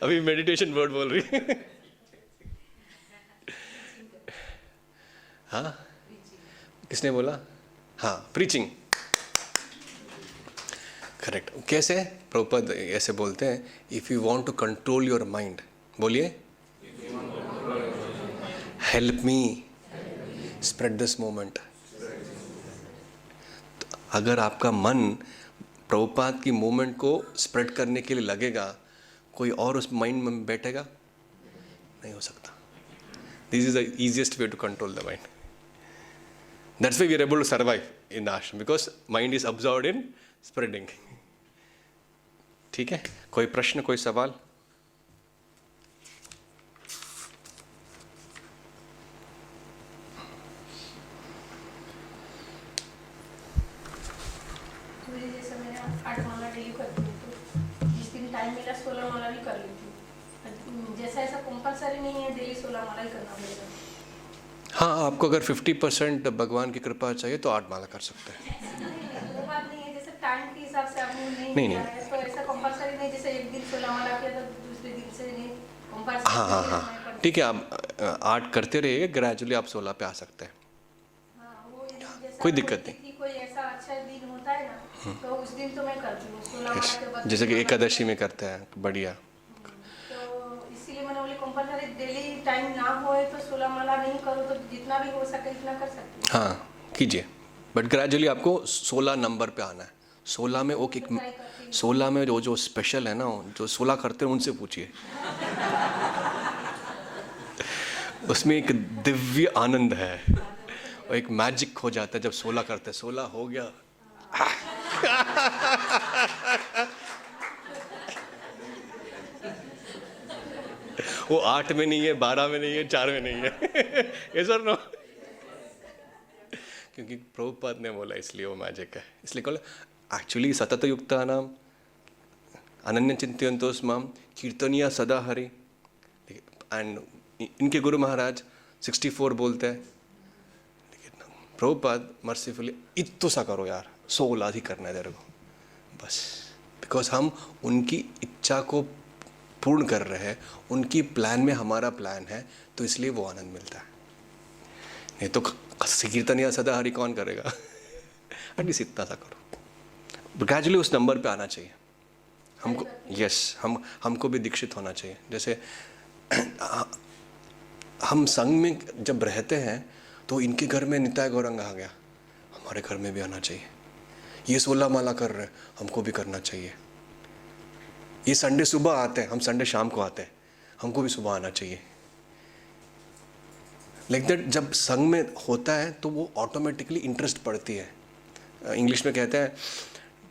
अभी मेडिटेशन वर्ड बोल रही है। हाँ, किसने बोला? हाँ, प्रीचिंग। करेक्ट। कैसे? प्रभुपाद ऐसे बोलते हैं, if you want to control your mind, बोलिए, help me spread this moment. अगर आपका मन प्रभुपाद की मोमेंट को स्प्रेड करने के लिए लगेगा, कोई और उस माइंड में बैठेगा? नहीं हो सकता। This is the easiest way to control the mind. That's why we are able to survive in the ashram, because mind is absorbed in spreading. ठीक है, कोई प्रश्न, कोई सवाल? हाँ, आपको अगर 50% भगवान की कृपा चाहिए तो 8 माला कर सकते हैं। वो बात नहीं है, जैसे टाइम के हिसाब से आपने नहीं। तो ऐसा कंपलसरी नहीं, जैसे एक दिन 16 माला किया तो दूसरे दिन से नहीं कंपलसरी। हाँ, ठीक है, आप 8 करते रहिए, ग्रेजुअली आप 16 पे आ सकते हैं। कोई दिक्कत नहीं। कोई ऐसा अच्छा दिन होता है ना, तो उस दिन तो मैं करती हूँ 16 माला के बाद। जैसे कि एकादशी में करते हैं, बढ़िया। तो इसीलिए मैंने बोली कंपलसरी डेली टाइम ना होए तो 16 माला नहीं करो, तो जितना भी हो सके इतना कर सकती हूँ। हाँ, कीजिए, बट ग्रेजुअली आपको 16 नंबर पे आना है। 16 में वो 16 में जो स्पेशल है ना, जो 16 करते हैं उनसे पूछिए। उसमें एक दिव्य आनंद है और एक मैजिक हो जाता है जब 16 करते हैं, 16 हो गया। वो 8 में नहीं है, 12 में नहीं है, 4 में नहीं है। ये सर नो, क्योंकि प्रभुपाद ने बोला इसलिए वो मैजिक है। इसलिए कहो एक्चुअली सतत युक्ता नाम अनन्य चिंतयन्तोस माम कीर्तनिया सदा हरि। एंड इनके गुरु महाराज 64 बोलते हैं, लेकिन प्रभुपाद मर्सीफुली इत्तो सा करो यार, 16 ही करना है तेरे को बस, बिकॉज हम उनकी इच्छा को पूर्ण कर रहे हैं, उनकी प्लान में हमारा प्लान है, तो इसलिए वो आनंद मिलता है। नहीं तो कीर्तन या सदा हरि कौन करेगा? एटलीस्ट इतना सा करो। ग्रेजुअली उस नंबर पे आना चाहिए हमको। यस, हमको भी दीक्षित होना चाहिए। जैसे हम संघ में जब रहते हैं तो इनके घर में निताय गौरंग आ गया, हमारे घर में भी आना चाहिए। ये 16 माला कर रहे हैं, हमको भी करना चाहिए। ये संडे सुबह आते हैं, हम संडे शाम को आते हैं, हमको भी सुबह आना चाहिए। लाइक दैट जब संघ में होता है तो वो ऑटोमेटिकली इंटरेस्ट पड़ती है। इंग्लिश में कहते हैं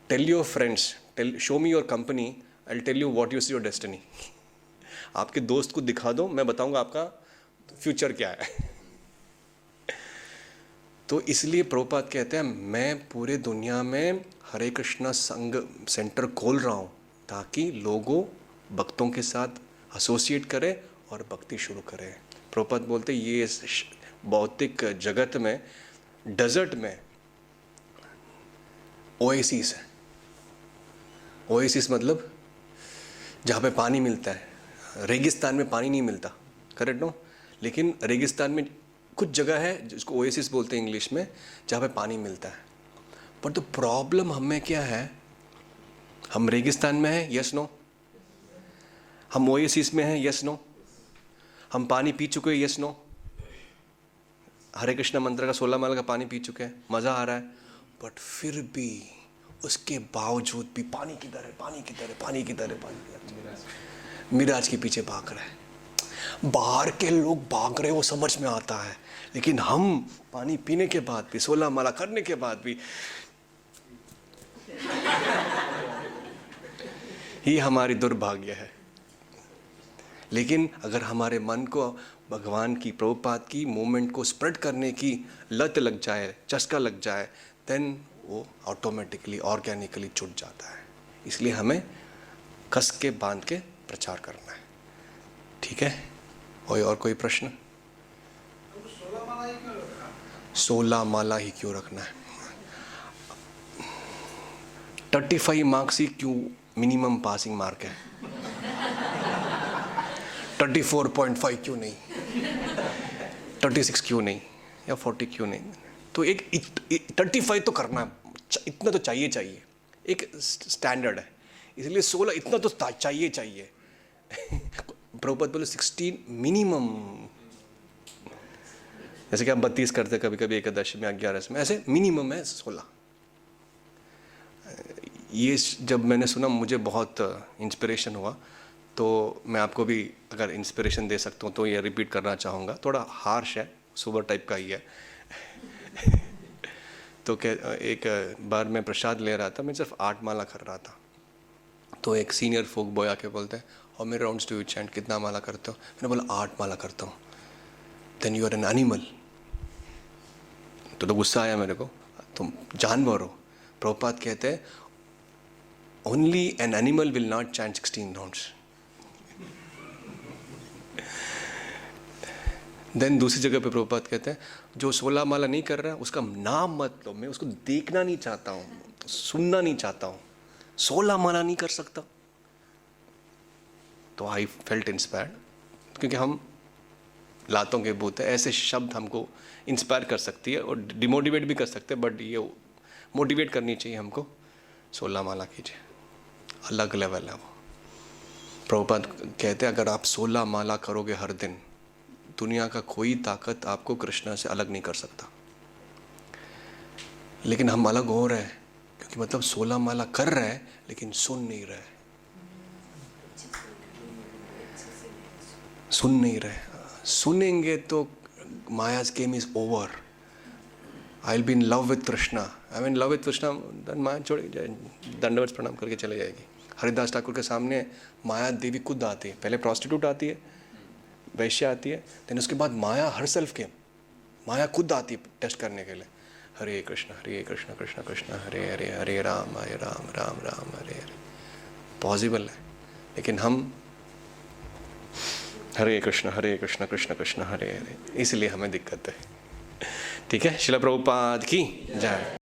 tell your friends, show me your company, I will tell you what is your destiny. आपके दोस्त को दिखा दो, मैं बताऊंगा आपका फ्यूचर क्या है। तो इसलिए प्रभुपाद कहते हैं मैं पूरे दुनिया में हरे कृष्णा संघ सेंटर खोल रहा हूँ ताकि लोगों भक्तों के साथ एसोसिएट करें और भक्ति शुरू करें। प्रभुपाद बोलते ये भौतिक जगत में, डेजर्ट में ओएसिस है। ओएसिस मतलब जहाँ पे पानी मिलता है। रेगिस्तान में पानी नहीं मिलता, करेक्ट नो? लेकिन रेगिस्तान में कुछ जगह है जिसको ओएसिस बोलते हैं इंग्लिश में, जहाँ पे पानी मिलता है। पर तो प्रॉब्लम हमें क्या है, हम रेगिस्तान में हैं, यस नो? हम ओएसिस में हैं, यस नो? हम पानी पी चुके हैं, यस नो? हरे कृष्ण मंत्र का 16 माला का पानी पी चुके हैं, मज़ा आ रहा है, बट फिर भी उसके बावजूद भी पानी किधर है, पानी किधर है, पानी किधर है, पानी किधर है, मिराज के पीछे भाग रहा है। बाहर के लोग भाग रहे, वो समझ में आता है, लेकिन हम पानी पीने के बाद भी, 16 माला करने के बाद भी, ये हमारी दुर्भाग्य है। लेकिन अगर हमारे मन को भगवान की, प्रभुपाद की मूवमेंट को स्प्रेड करने की लत लग जाए, चस्का लग जाए, देन वो ऑटोमेटिकली ऑर्गेनिकली छूट जाता है। इसलिए हमें कस के बांध के प्रचार करना है, ठीक है? और कोई प्रश्न? 16 माला ही क्यों रखना है? 35 मार्क्स ही क्यों मिनिमम पासिंग मार्क है? 34.5 क्यों नहीं? 36 क्यों नहीं? या 40 क्यों नहीं? तो एक 35 तो करना है, इतना तो चाहिए, एक स्टैंडर्ड है। इसलिए 16 इतना तो चाहिए। प्रभुपाद बोले 16 मिनिमम। जैसे कि हम 32 करते कभी कभी एकादशी में, 11 में, ऐसे मिनिमम है 16। ये जब मैंने सुना मुझे बहुत इंस्पिरेशन हुआ। तो मैं आपको भी अगर इंस्पिरेशन दे सकता हूँ तो ये रिपीट करना चाहूँगा। थोड़ा हार्श है, सुबह टाइप का ही है। तो एक बार मैं प्रसाद ले रहा था, मैं सिर्फ 8 माला कर रहा था। तो एक सीनियर फोक बॉय आके बोलते हैं, how many rounds do you chant, कितना माला करते हो? मैंने बोला 8 माला करता हूँ। Then you are an animal. तो गुस्सा आया मेरे को, तुम जानवर हो। प्रभुपाद कहते हैं only an animal will not chant 16 rounds. Then दूसरी जगह पे प्रभुपाद कहते हैं जो 16 माला नहीं कर रहा है उसका नाम मत लो, मैं उसको देखना नहीं चाहता हूँ, सुनना नहीं चाहता हूँ। 16 माला नहीं कर सकता। तो आई फेल्ट इंस्पायर्ड, क्योंकि हम लातों के भूत है। ऐसे शब्द हमको इंस्पायर कर सकती है और डिमोटिवेट भी कर सकते हैं, बट ये मोटिवेट करनी चाहिए हमको। 16 माला कीजिए, अलग लेवल है वो। प्रभुपाद कहते हैं अगर आप 16 माला करोगे हर दिन, दुनिया का कोई ताकत आपको कृष्ण से अलग नहीं कर सकता। लेकिन हम अलग हो रहे हैं, क्योंकि मतलब 16 माला कर रहे हैं लेकिन सुन नहीं रहे, सुनेंगे तो Maya's game is over, I will be in love with Krishna, I mean love with Krishna, then Maya छोड़ के दंडवत प्रणाम करके चले जाएगी। हरिदास ठाकुर के सामने माया देवी खुद आती है, पहले प्रॉस्टिट्यूट आती है, वैश्या आती है, देन उसके बाद माया हर सेल्फ गेम, माया खुद आती है टेस्ट करने के लिए। हरे कृष्ण कृष्ण कृष्ण हरे हरे, हरे राम राम राम हरे हरे। पॉसिबल है, लेकिन हम हरे कृष्ण कृष्ण कृष्ण हरे हरे, इसलिए हमें दिक्कत है। ठीक है, श्रील प्रभुपाद की जय।